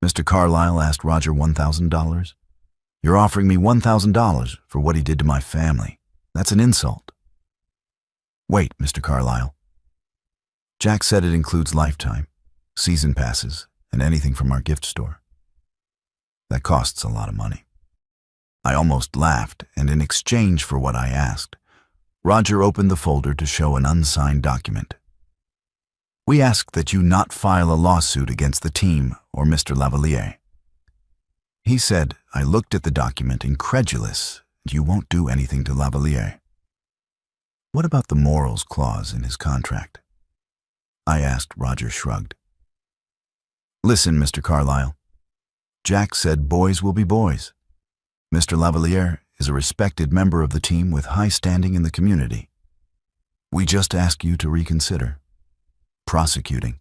Mr. Carlisle asked Roger $1,000. "You're offering me $1,000 for what he did to my family. That's an insult." "Wait, Mr. Carlisle." Jack said it includes lifetime, season passes, and anything from our gift store. That costs a lot of money. I almost laughed, and in exchange for what I asked, Roger opened the folder to show an unsigned document. "We ask that you not file a lawsuit against the team or Mr. Lavalier." He said, I looked at the document incredulous, "You won't do anything to Lavalier." What about the morals clause in his contract? I asked. Roger shrugged. Listen, Mr. Carlyle. Jack said boys will be boys. Mr. Lavalier is a respected member of the team with high standing in the community. We just ask you to reconsider. Prosecuting.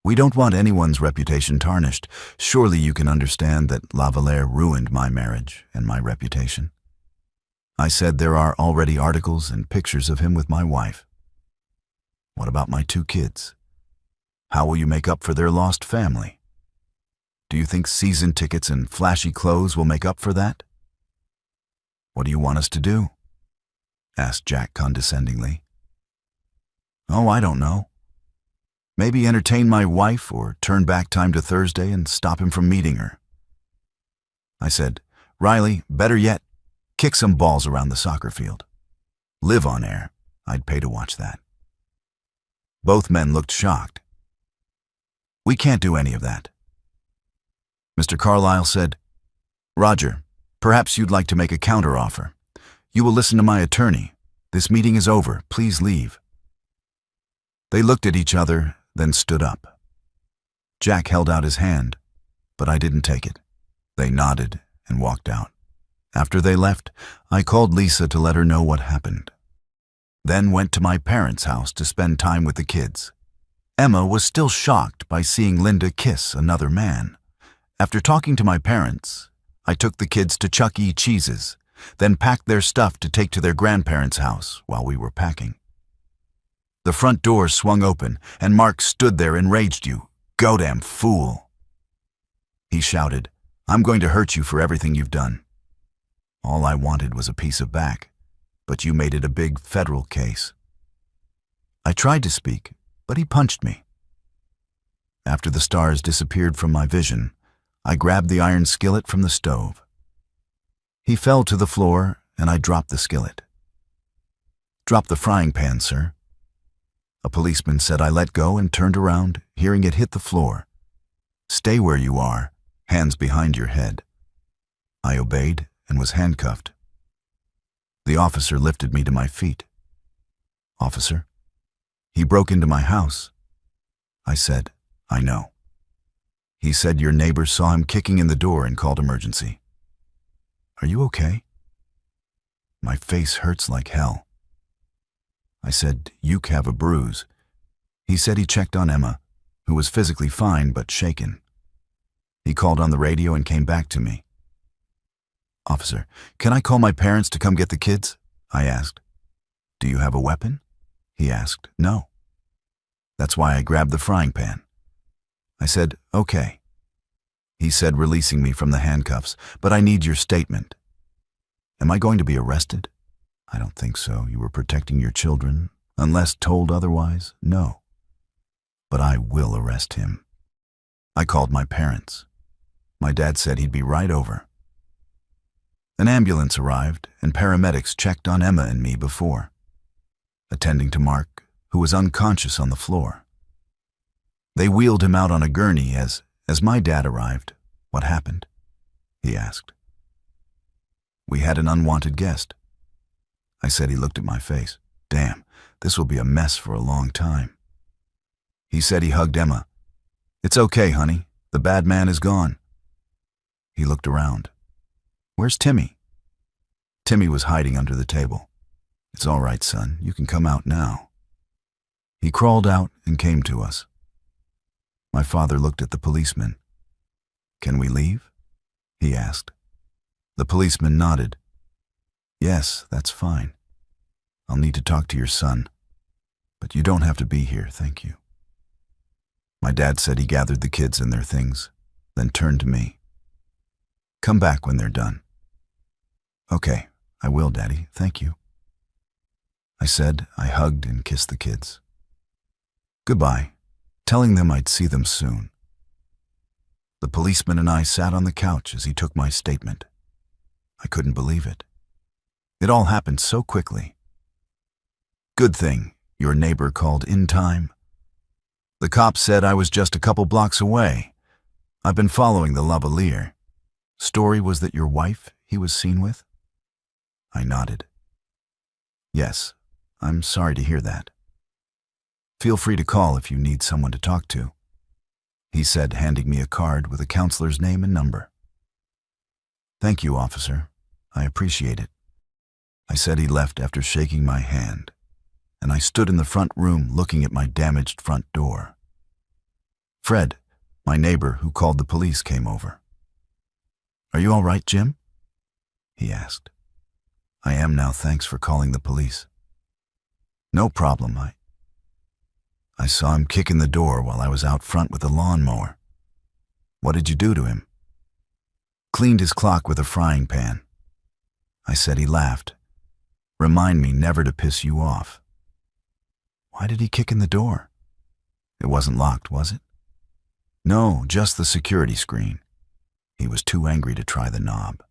We don't want anyone's reputation tarnished. Surely you can understand that Lavalier ruined my marriage and my reputation. I said there are already articles and pictures of him with my wife. What about my 2 kids? How will you make up for their lost family? Do you think season tickets and flashy clothes will make up for that? What do you want us to do? Asked Jack condescendingly. Oh, I don't know. Maybe entertain my wife or turn back time to Thursday and stop him from meeting her. I said, Riley, better yet, kick some balls around the soccer field. Live on air. I'd pay to watch that. Both men looked shocked. We can't do any of that. Mr. Carlyle said, Roger, perhaps you'd like to make a counteroffer. You will listen to my attorney. This meeting is over. Please leave. They looked at each other, then stood up. Jack held out his hand, but I didn't take it. They nodded and walked out. After they left, I called Lisa to let her know what happened. Then went to my parents' house to spend time with the kids. Emma was still shocked by seeing Linda kiss another man. After talking to my parents, I took the kids to Chuck E. Cheese's, then packed their stuff to take to their grandparents' house while we were packing. The front door swung open, and Mark stood there enraged. You goddamn fool! He shouted, I'm going to hurt you for everything you've done. All I wanted was a piece of back, but you made it a big federal case. I tried to speak, but he punched me. After the stars disappeared from my vision, I grabbed the iron skillet from the stove. He fell to the floor, and I dropped the skillet. Drop the frying pan, sir. A policeman said I let go and turned around, hearing it hit the floor. Stay where you are, hands behind your head. I obeyed and was handcuffed. The officer lifted me to my feet. Officer, he broke into my house. I said, I know. He said your neighbor saw him kicking in the door and called emergency. Are you okay? My face hurts like hell. I said, you have a bruise. He said he checked on Emma, who was physically fine but shaken. He called on the radio and came back to me. Officer, can I call my parents to come get the kids? I asked. Do you have a weapon? He asked. No. That's why I grabbed the frying pan. I said, okay. He said, releasing me from the handcuffs, but I need your statement. Am I going to be arrested? I don't think so. You were protecting your children. Unless told otherwise, no. But I will arrest him. I called my parents. My dad said he'd be right over. An ambulance arrived, and paramedics checked on Emma and me before, attending to Mark, who was unconscious on the floor. They wheeled him out on a gurney as my dad arrived. What happened? He asked. We had an unwanted guest. I said. He looked at my face. Damn, this will be a mess for a long time. He said. He hugged Emma. It's okay, honey. The bad man is gone. He looked around. Where's Timmy? Timmy was hiding under the table. It's all right, son. You can come out now. He crawled out and came to us. My father looked at the policeman. Can we leave? He asked. The policeman nodded. Yes, that's fine. I'll need to talk to your son, but you don't have to be here, thank you. My dad said he gathered the kids and their things, then turned to me. Come back when they're done. Okay, I will, Daddy, thank you. I said. I hugged and kissed the kids. Goodbye, telling them I'd see them soon. The policeman and I sat on the couch as he took my statement. I couldn't believe it. It all happened so quickly. Good thing your neighbor called in time. The cop said I was just a couple blocks away. I've been following the Lavalier. Story was that your wife he was seen with? I nodded. Yes, I'm sorry to hear that. Feel free to call if you need someone to talk to," he said, handing me a card with a counselor's name and number. "Thank you, officer. I appreciate it," I said. He left after shaking my hand, and I stood in the front room looking at my damaged front door. Fred, my neighbor who called the police, came over. "Are you all right, Jim?" he asked. "I am now, thanks for calling the police." "No problem. I saw him kick in the door while I was out front with the lawnmower." "What did you do to him?" "Cleaned his clock with a frying pan," I said. He laughed. "Remind me never to piss you off." "Why did he kick in the door?" "It wasn't locked, was it?" "No, just the security screen. He was too angry to try the knob.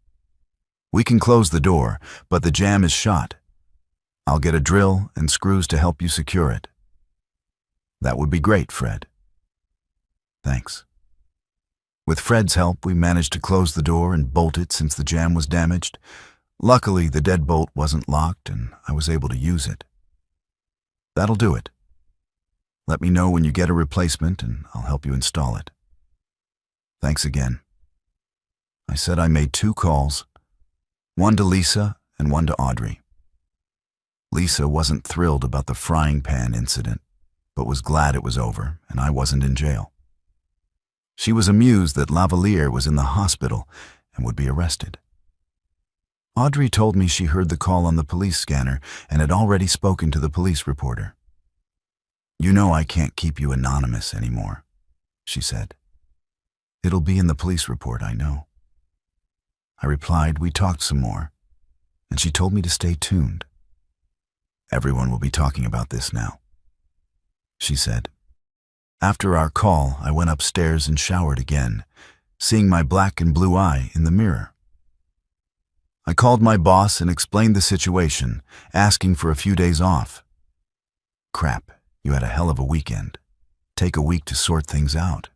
We can close the door, but the jamb is shot. I'll get a drill and screws to help you secure it." "That would be great, Fred." "Thanks." With Fred's help, we managed to close the door and bolt it since the jamb was damaged. Luckily, the deadbolt wasn't locked and I was able to use it. "That'll do it. Let me know when you get a replacement and I'll help you install it." "Thanks again." I said I made 2 calls, one to Lisa and one to Audrey. Lisa wasn't thrilled about the frying pan incident, but was glad it was over and I wasn't in jail. She was amused that Lavalier was in the hospital and would be arrested. Audrey told me she heard the call on the police scanner and had already spoken to the police reporter. "You know I can't keep you anonymous anymore," she said. "It'll be in the police report, I know." I replied we talked some more, and she told me to stay tuned. "Everyone will be talking about this now," she said. After our call, I went upstairs and showered again, seeing my black and blue eye in the mirror. I called my boss and explained the situation, asking for a few days off. "Crap, you had a hell of a weekend. Take a week to sort things out."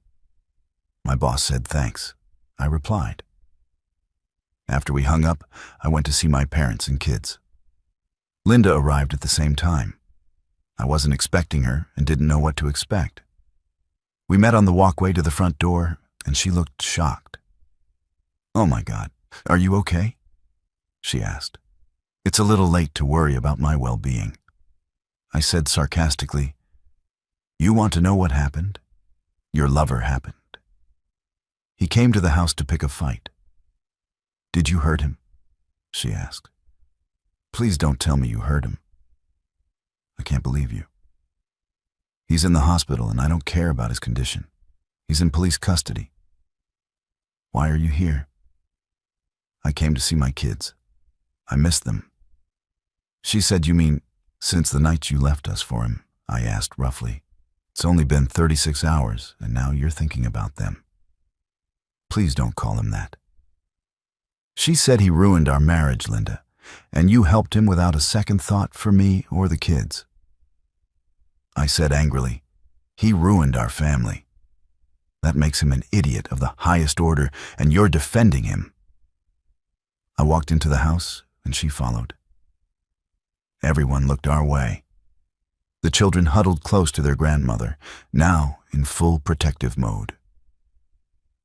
My boss said thanks. I replied. After we hung up, I went to see my parents and kids. Linda arrived at the same time. I wasn't expecting her and didn't know what to expect. We met on the walkway to the front door, and she looked shocked. "Oh my God, are you okay?" she asked. "It's a little late to worry about my well-being." I said sarcastically, "You want to know what happened? Your lover happened. He came to the house to pick a fight." "Did you hurt him?" she asked. "Please don't tell me you hurt him. I can't believe you. He's in the hospital and I don't care about his condition. He's in police custody." "Why are you here?" "I came to see my kids. I missed them." She said, "You mean since the night you left us for him?" I asked roughly. "It's only been 36 hours and now you're thinking about them." "Please don't call him that." She said, "He ruined our marriage, Linda, and you helped him without a second thought for me or the kids." I said angrily, "He ruined our family. That makes him an idiot of the highest order, and you're defending him." I walked into the house, and she followed. Everyone looked our way. The children huddled close to their grandmother, now in full protective mode.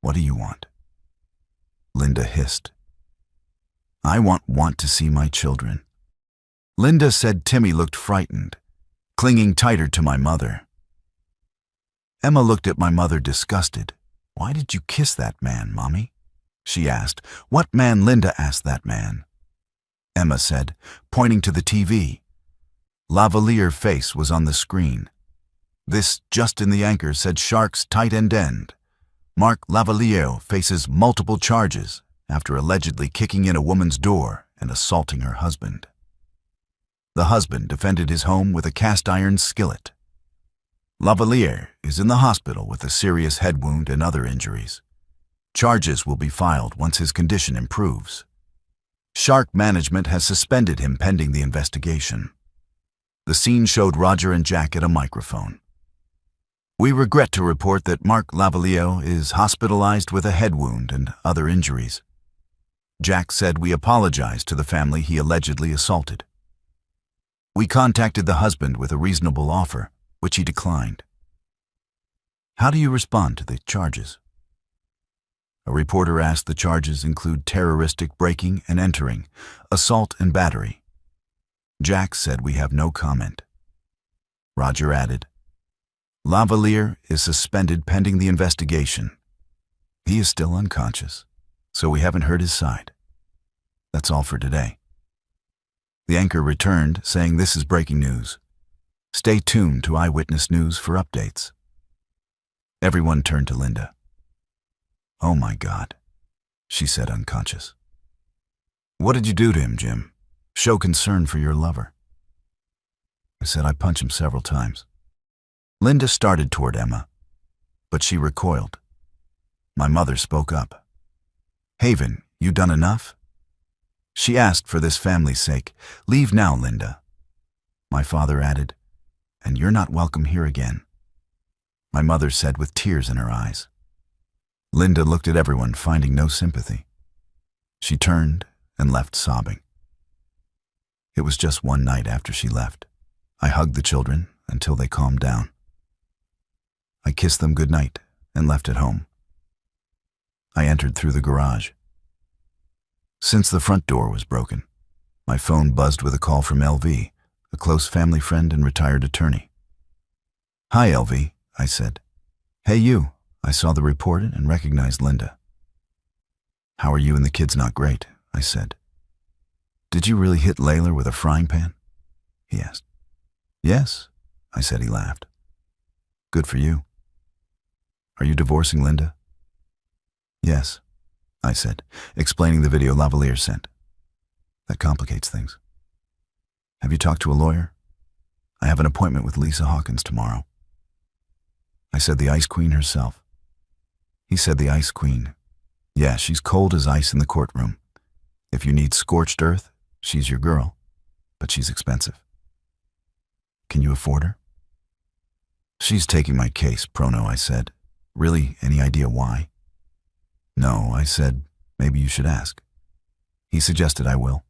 "What do you want?" Linda hissed. "I want to see my children." Linda said Timmy looked frightened, clinging tighter to my mother. Emma looked at my mother disgusted. "Why did you kiss that man, Mommy?" she asked. "What man?" Linda asked. "That man," Emma said, pointing to the TV. Lavalier's face was on the screen. This, just in the anchor, said Sharks tight end. Mark Lavalier faces multiple charges after allegedly kicking in a woman's door and assaulting her husband. The husband defended his home with a cast-iron skillet. Lavalier is in the hospital with a serious head wound and other injuries. Charges will be filed once his condition improves. Shark management has suspended him pending the investigation. The scene showed Roger and Jack at a microphone. "We regret to report that Mark Lavalier is hospitalized with a head wound and other injuries." Jack said, "We apologize to the family he allegedly assaulted." We contacted the husband with a reasonable offer, which he declined. How do you respond to the charges? A reporter asked the charges include terroristic breaking and entering, assault and battery. Jack said we have no comment. Roger added, Lavalier is suspended pending the investigation. He is still unconscious, so we haven't heard his side. That's all for today. The anchor returned, saying this is breaking news. Stay tuned to Eyewitness News for updates. Everyone turned to Linda. Oh my God, she said, unconscious. What did you do to him, Jim? Show concern for your lover. I said I punched him several times. Linda started toward Emma, but she recoiled. My mother spoke up. Haven, you done enough? She asked for this family's sake. Leave now, Linda. My father added, and you're not welcome here again. My mother said with tears in her eyes. Linda looked at everyone, finding no sympathy. She turned and left sobbing. It was just one night after she left. I hugged the children until they calmed down. I kissed them good night and left at home. I entered through the garage. Since the front door was broken, my phone buzzed with a call from LV, a close family friend and retired attorney. Hi, LV, I said. Hey, you. I saw the report and recognized Linda. How are you and the kids? Not great, I said. Did you really hit Layla with a frying pan? He asked. Yes, I said. He laughed. Good for you. Are you divorcing Linda? Yes, I said, explaining the video Lavalier sent. That complicates things. Have you talked to a lawyer? I have an appointment with Lisa Hawkins tomorrow. I said the Ice Queen herself. He said the Ice Queen. Yeah, she's cold as ice in the courtroom. If you need scorched earth, she's your girl, but she's expensive. Can you afford her? She's taking my case, Prono, I said. Really, any idea why? No, I said, maybe you should ask. He suggested I will.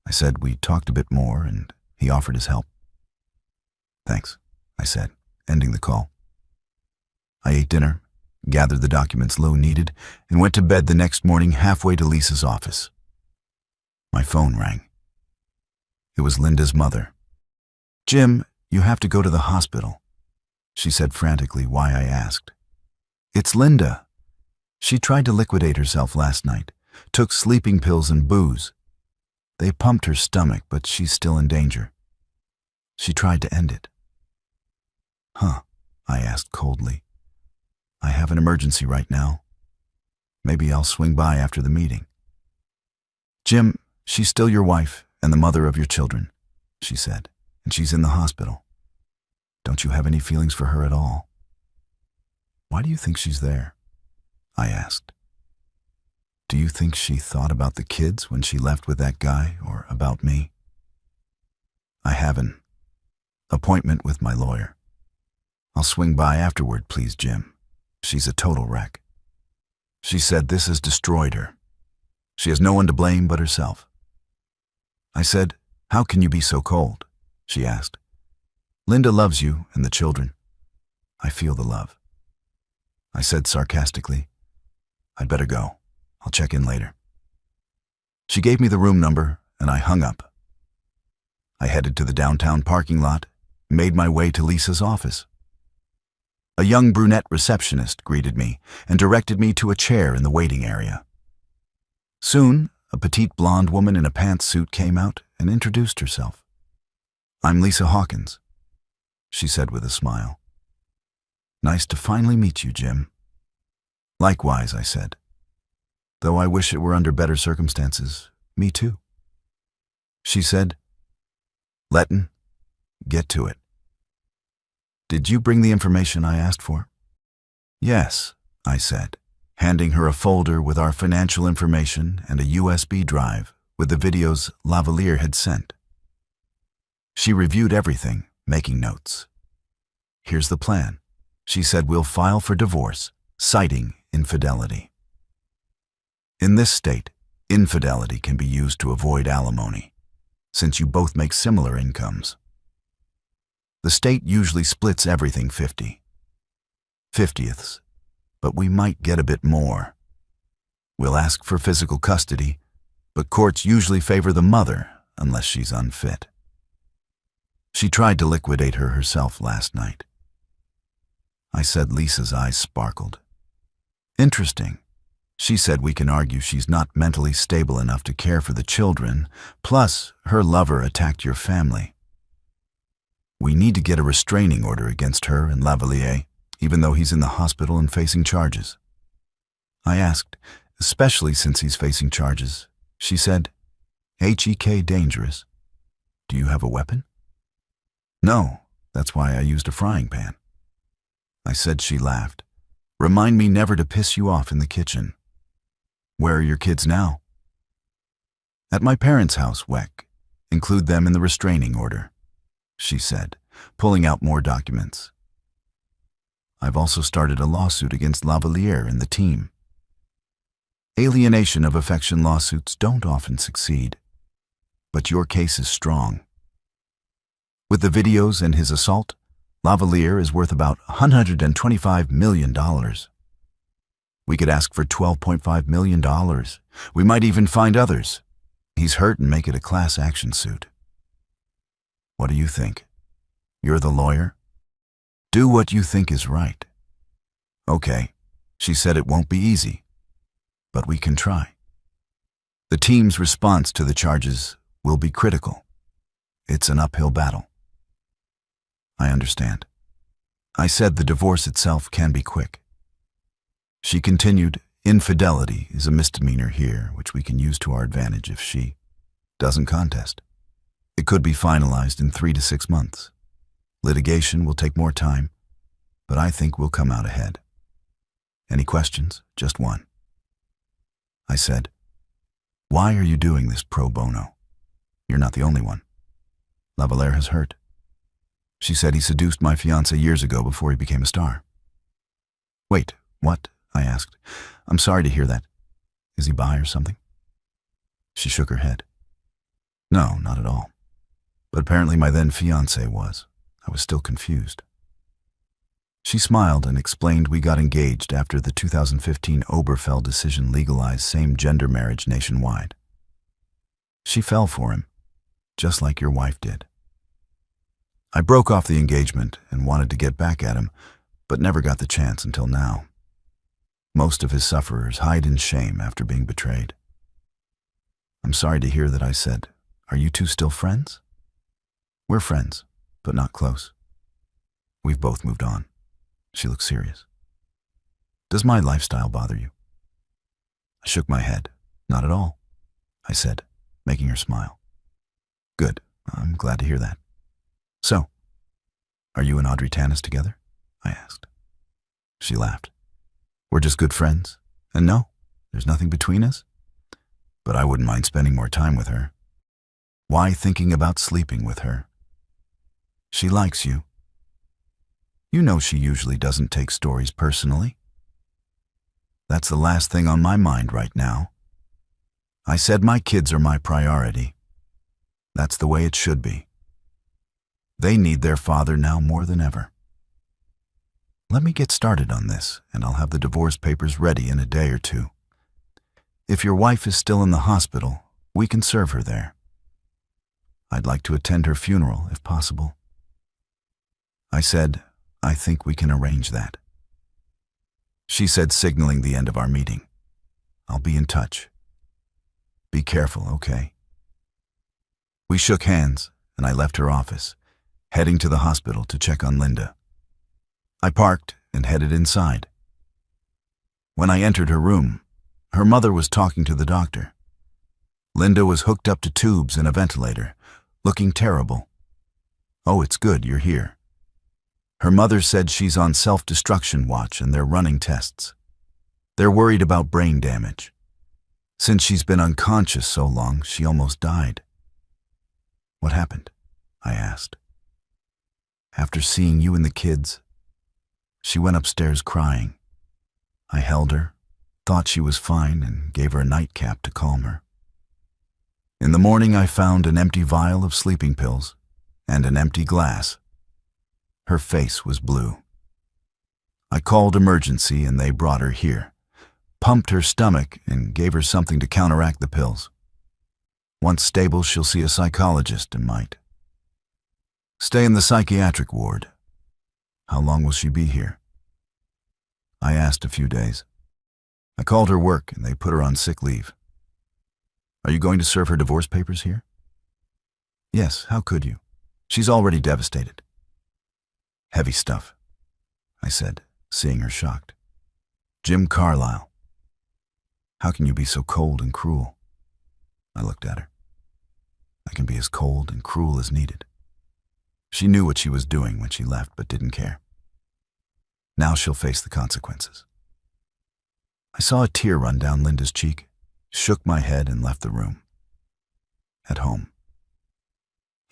I said we talked a bit more and he offered his help. Thanks, I said, ending the call. I ate dinner, gathered the documents Lo needed, and went to bed the next morning halfway to Lisa's office. My phone rang. It was Linda's mother. Jim, you have to go to the hospital. She said frantically why I asked. It's Linda. She tried to liquidate herself last night, took sleeping pills and booze. They pumped her stomach, but she's still in danger. She tried to end it. Huh, I asked coldly. I have an emergency right now. Maybe I'll swing by after the meeting. Jim, she's still your wife and the mother of your children, she said, and she's in the hospital. Don't you have any feelings for her at all? Why do you think she's there? I asked. Do you think she thought about the kids when she left with that guy or about me? I have an appointment with my lawyer. I'll swing by afterward, please, Jim. She's a total wreck. She said this has destroyed her. She has no one to blame but herself. I said, how can you be so cold? She asked. Linda loves you and the children. I feel the love. I said sarcastically, I'd better go. I'll check in later. She gave me the room number and I hung up. I headed to the downtown parking lot, made my way to Lisa's office. A young brunette receptionist greeted me and directed me to a chair in the waiting area. Soon, a petite blonde woman in a pantsuit came out and introduced herself. I'm Lisa Hawkins, she said with a smile. Nice to finally meet you, Jim. Likewise, I said. Though I wish it were under better circumstances, me too. She said, Letton, get to it. Did you bring the information I asked for? Yes, I said, handing her a folder with our financial information and a USB drive with the videos Lavalier had sent. She reviewed everything, making notes. Here's the plan. She said we'll file for divorce, citing infidelity. In this state, infidelity can be used to avoid alimony. since you both make similar incomes. The state usually splits everything 50/50ths, but we might get a bit more. We'll ask for physical custody, but courts usually favor the mother unless she's unfit. She tried to liquidate her herself last night. I said. Lisa's eyes sparkled. Interesting. She said we can argue she's not mentally stable enough to care for the children, plus her lover attacked your family. We need to get a restraining order against her and Lavalier, even though he's in the hospital and facing charges. I asked, especially since he's facing charges. She said, HEK dangerous. Do you have a weapon? No, that's why I used a frying pan. I said. She laughed. Remind me never to piss you off in the kitchen. Where are your kids now? At my parents' house, Weck. Include them in the restraining order, she said, pulling out more documents. I've also started a lawsuit against Lavalier and the team. Alienation of affection lawsuits don't often succeed, but your case is strong. With the videos and his assault, Lavalier is worth about $125 million. We could ask for $12.5 million. We might even find others. He's hurt and make it a class action suit. What do you think? You're the lawyer? Do what you think is right. Okay, she said. It won't be easy, but we can try. The team's response to the charges will be critical. It's an uphill battle. I understand. I said. The divorce itself can be quick. She continued, infidelity is a misdemeanor here, which we can use to our advantage if she doesn't contest. It could be finalized in 3 to 6 months. Litigation will take more time, but I think we'll come out ahead. Any questions? Just one. I said, why are you doing this pro bono? You're not the only one. Lavalier has hurt. She said he seduced my fiancé years ago before he became a star. Wait, what? I asked. I'm sorry to hear that. Is he bi or something? She shook her head. No, not at all. But apparently my then fiancé was. I was still confused. She smiled and explained we got engaged after the 2015 Oberfeld decision legalized same-gender marriage nationwide. She fell for him, just like your wife did. I broke off the engagement and wanted to get back at him, but never got the chance until now. Most of his sufferers hide in shame after being betrayed. I'm sorry to hear that. I said. Are you two still friends? We're friends, but not close. We've both moved on. She looked serious. Does my lifestyle bother you? I shook my head. Not at all, I said, making her smile. Good. I'm glad to hear that. So, are you and Audrey Tanis together? I asked. She laughed. We're just good friends. And no, there's nothing between us. But I wouldn't mind spending more time with her. Why thinking about sleeping with her? She likes you. You know she usually doesn't take stories personally. That's the last thing on my mind right now. I said my kids are my priority. That's the way it should be. They need their father now more than ever. Let me get started on this, and I'll have the divorce papers ready in a day or two. If your wife is still in the hospital, we can serve her there. I'd like to attend her funeral, if possible. I said, I think we can arrange that. She said, signaling the end of our meeting. I'll be in touch. Be careful, okay? We shook hands, and I left her office, heading to the hospital to check on Linda. I parked and headed inside. When I entered her room, her mother was talking to the doctor. Linda was hooked up to tubes and a ventilator, looking terrible. Oh, it's good you're here. Her mother said she's on self-destruction watch and they're running tests. They're worried about brain damage. Since she's been unconscious so long, she almost died. What happened? I asked. After seeing you and the kids, she went upstairs crying. I held her, thought she was fine, and gave her a nightcap to calm her. In the morning, I found an empty vial of sleeping pills and an empty glass. Her face was blue. I called emergency and they brought her here, pumped her stomach and gave her something to counteract the pills. Once stable, she'll see a psychologist and might stay in the psychiatric ward. How long will she be here? I asked. A few days. I called her work and they put her on sick leave. Are you going to serve her divorce papers here? Yes, how could you? She's already devastated. Heavy stuff, I said, seeing her shocked. Jim Carlyle. How can you be so cold and cruel? I looked at her. I can be as cold and cruel as needed. She knew what she was doing when she left, but didn't care. Now she'll face the consequences. I saw a tear run down Linda's cheek, shook my head and left the room. At home,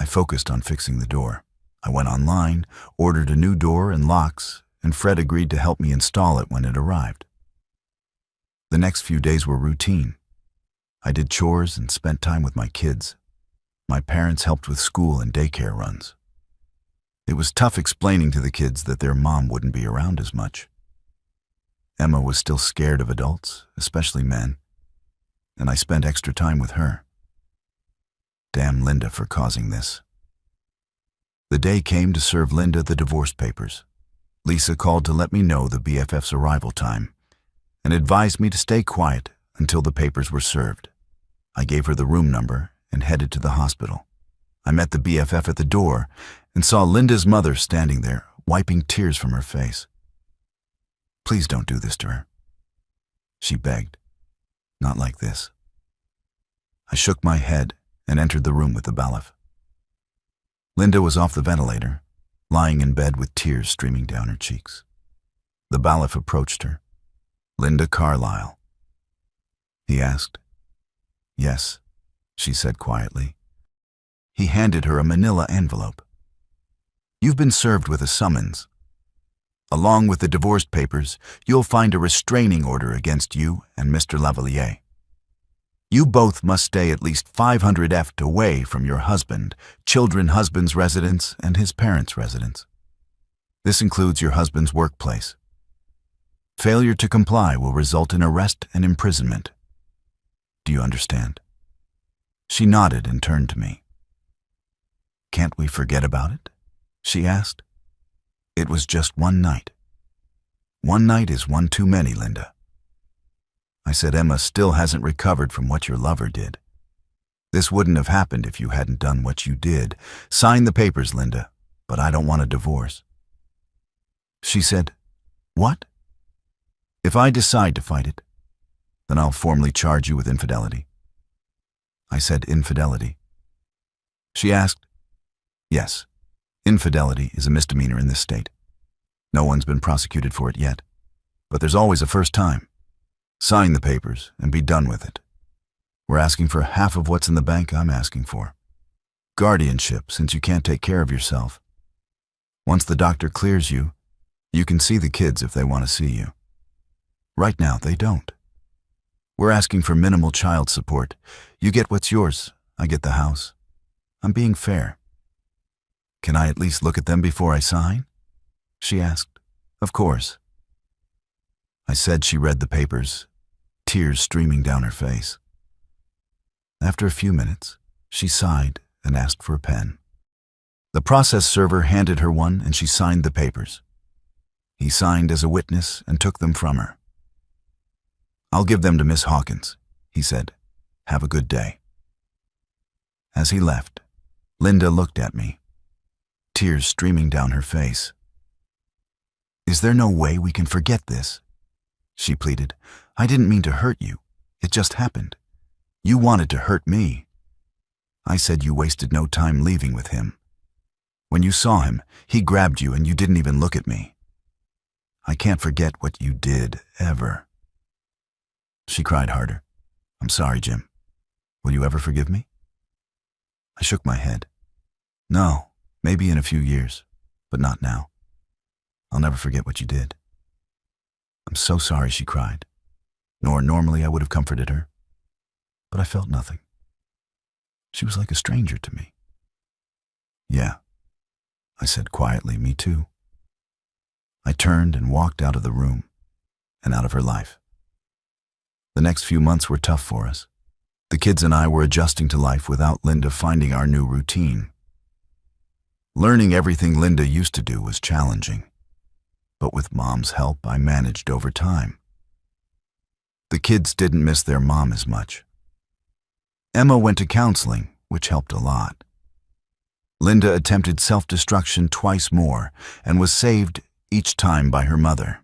I focused on fixing the door. I went online, ordered a new door and locks, and Fred agreed to help me install it when it arrived. The next few days were routine. I did chores and spent time with my kids. My parents helped with school and daycare runs. It was tough explaining to the kids that their mom wouldn't be around as much. Emma was still scared of adults, especially men, and I spent extra time with her. Damn Linda for causing this. The day came to serve Linda the divorce papers. Lisa called to let me know the BFF's arrival time and advised me to stay quiet until the papers were served. I gave her the room number and headed to the hospital. I met the BFF at the door and saw Linda's mother standing there, wiping tears from her face. Please don't do this to her, she begged. Not like this. I shook my head and entered the room with the bailiff. Linda was off the ventilator, lying in bed with tears streaming down her cheeks. The bailiff approached her. Linda Carlyle, he asked. Yes, she said quietly. He handed her a manila envelope. You've been served with a summons. Along with the divorce papers, you'll find a restraining order against you and Mr. Lavalier. You both must stay at least 500 feet away from your husband's residence and his parents' residence. This includes your husband's workplace. Failure to comply will result in arrest and imprisonment. Do you understand? She nodded and turned to me. Can't we forget about it? She asked. It was just one night. One night is one too many, Linda. I said, Emma still hasn't recovered from what your lover did. This wouldn't have happened if you hadn't done what you did. Sign the papers, Linda, but I don't want a divorce. She said, what? If I decide to fight it, then I'll formally charge you with infidelity. I said, infidelity. She asked, yes, infidelity is a misdemeanor in this state. No one's been prosecuted for it yet, but there's always a first time. Sign the papers and be done with it. We're asking for half of what's in the bank I'm asking for. Guardianship, since you can't take care of yourself. Once the doctor clears you, you can see the kids if they want to see you. Right now, they don't. We're asking for minimal child support. You get what's yours, I get the house. I'm being fair. Can I at least look at them before I sign? She asked. Of course. I said. She read the papers, tears streaming down her face. After a few minutes, she sighed and asked for a pen. The process server handed her one and she signed the papers. He signed as a witness and took them from her. I'll give them to Miss Hawkins, he said. Have a good day. As he left, Linda looked at me, tears streaming down her face. Is there no way we can forget this? She pleaded. I didn't mean to hurt you. It just happened. You wanted to hurt me. I said you wasted no time leaving with him. When you saw him, he grabbed you and you didn't even look at me. I can't forget what you did, ever. She cried harder. I'm sorry, Jim. Will you ever forgive me? I shook my head. No, maybe in a few years, but not now. I'll never forget what you did. I'm so sorry, she cried. Nor normally I would have comforted her, but I felt nothing. She was like a stranger to me. Yeah, I said quietly, me too. I turned and walked out of the room and out of her life. The next few months were tough for us. The kids and I were adjusting to life without Linda finding our new routine. Learning everything Linda used to do was challenging, but with Mom's help, I managed over time. The kids didn't miss their mom as much. Emma went to counseling, which helped a lot. Linda attempted self-destruction twice more and was saved each time by her mother.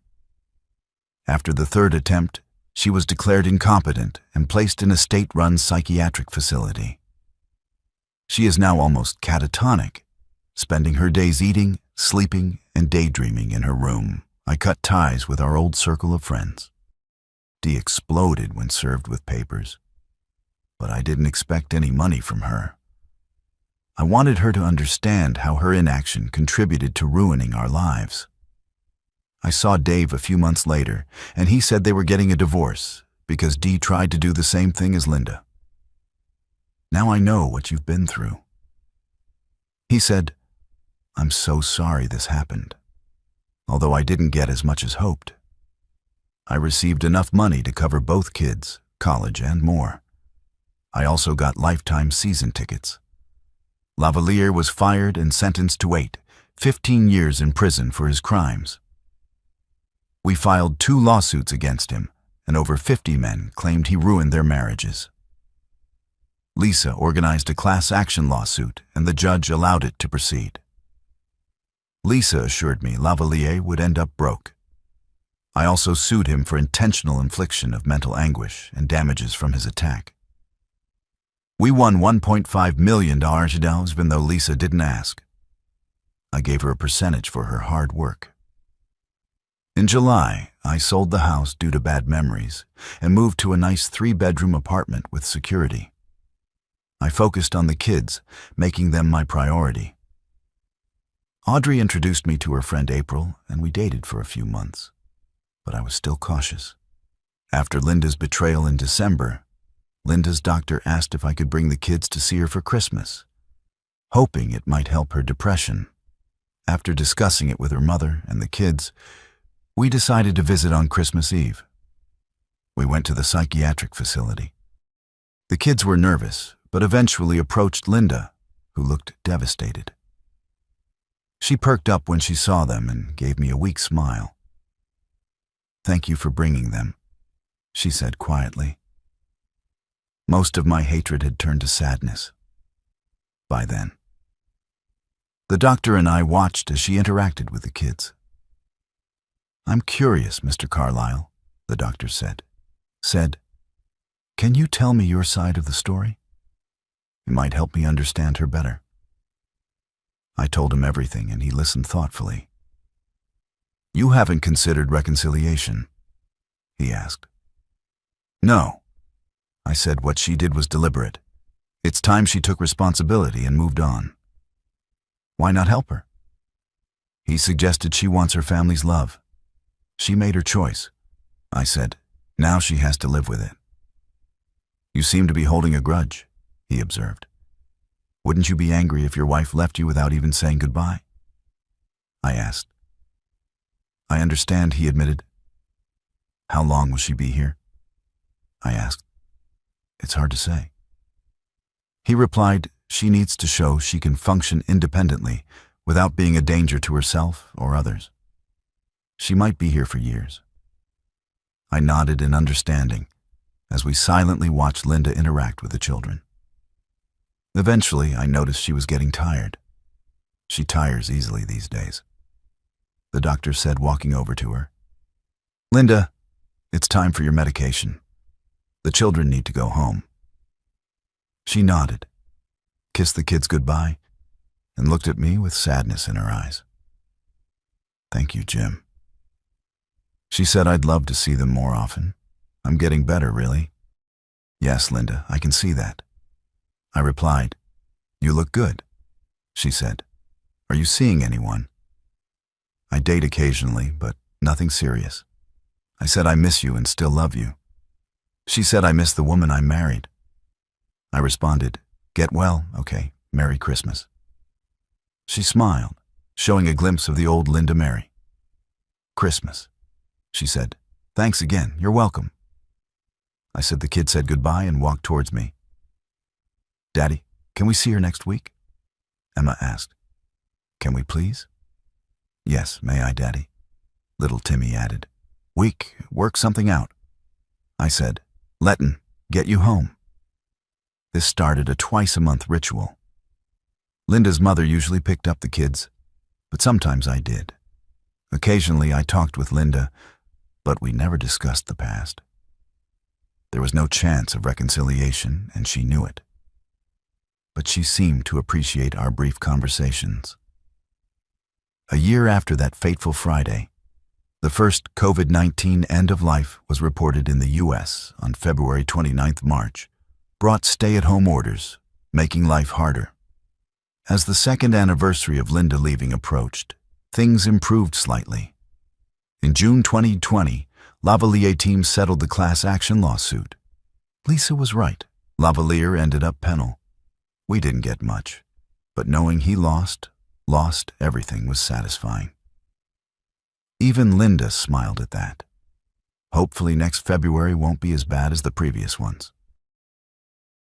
After the third attempt, she was declared incompetent and placed in a state-run psychiatric facility. She is now almost catatonic, spending her days eating, sleeping, and daydreaming in her room. I cut ties with our old circle of friends. Dee exploded when served with papers, but I didn't expect any money from her. I wanted her to understand how her inaction contributed to ruining our lives. I saw Dave a few months later, and he said they were getting a divorce because Dee tried to do the same thing as Linda. Now I know what you've been through. He said, I'm so sorry this happened, although I didn't get as much as hoped. I received enough money to cover both kids, college, and more. I also got lifetime season tickets. Lavalier was fired and sentenced to 15 years in prison for his crimes. We filed 2 lawsuits against him, and over 50 men claimed he ruined their marriages. Lisa organized a class action lawsuit, and the judge allowed it to proceed. Lisa assured me Lavalier would end up broke. I also sued him for intentional infliction of mental anguish and damages from his attack. We won $1.5 million, even though Lisa didn't ask. I gave her a percentage for her hard work. In July, I sold the house due to bad memories and moved to a nice 3-bedroom apartment with security. I focused on the kids, making them my priority. Audrey introduced me to her friend April, and we dated for a few months, but I was still cautious. After Linda's betrayal in December, Linda's doctor asked if I could bring the kids to see her for Christmas, hoping it might help her depression. After discussing it with her mother and the kids, we decided to visit on Christmas Eve. We went to the psychiatric facility. The kids were nervous, but eventually approached Linda, who looked devastated. She perked up when she saw them and gave me a weak smile. "Thank you for bringing them," she said quietly. Most of my hatred had turned to sadness by then. The doctor and I watched as she interacted with the kids. "I'm curious, Mr. Carlyle," the doctor said. "Can you tell me your side of the story? It might help me understand her better." I told him everything, and he listened thoughtfully. "You haven't considered reconciliation?" he asked. "No," I said. "What she did was deliberate. It's time she took responsibility and moved on." "Why not help her?" He suggested she wants her family's love. She made her choice. I said, "Now she has to live with it." "You seem to be holding a grudge," he observed. "Wouldn't you be angry if your wife left you without even saying goodbye?" I asked. "I understand," he admitted. "How long will she be here?" I asked. "It's hard to say." He replied, "She needs to show she can function independently without being a danger to herself or others. She might be here for years." I nodded in understanding as we silently watched Linda interact with the children. Eventually, I noticed she was getting tired. She tires easily these days. The doctor said, walking over to her, "Linda, it's time for your medication. The children need to go home." She nodded, kissed the kids goodbye, and looked at me with sadness in her eyes. "Thank you, Jim." She said, "I'd love to see them more often. I'm getting better, really." "Yes, Linda, I can see that." I replied. "You look good," she said. "Are you seeing anyone?" "I date occasionally, but nothing serious." I said, "I miss you and still love you." She said, "I miss the woman I married." I responded, Get well, okay. Merry Christmas. She smiled, showing a glimpse of the old Linda Mary. Christmas, she said. Thanks again, you're welcome. I said the kid said goodbye and walked towards me. Daddy, can we see her next week? Emma asked. Can we please? Yes, may I, Daddy? Little Timmy added. Week, work something out. I said, Lettin, get you home. This started a twice-a-month ritual. Linda's mother usually picked up the kids, but sometimes I did. Occasionally I talked with Linda, but we never discussed the past. There was no chance of reconciliation, and she knew it. But she seemed to appreciate our brief conversations. A year after that fateful Friday, the first COVID-19 end of life was reported in the U.S. on February 29th, March, brought stay-at-home orders, making life harder. As the second anniversary of Linda leaving approached, things improved slightly. In June 2020, Lavalier team settled the class action lawsuit. Lisa was right. Lavalier ended up penal. We didn't get much, but knowing he lost everything was satisfying. Even Linda smiled at that. Hopefully next February won't be as bad as the previous ones.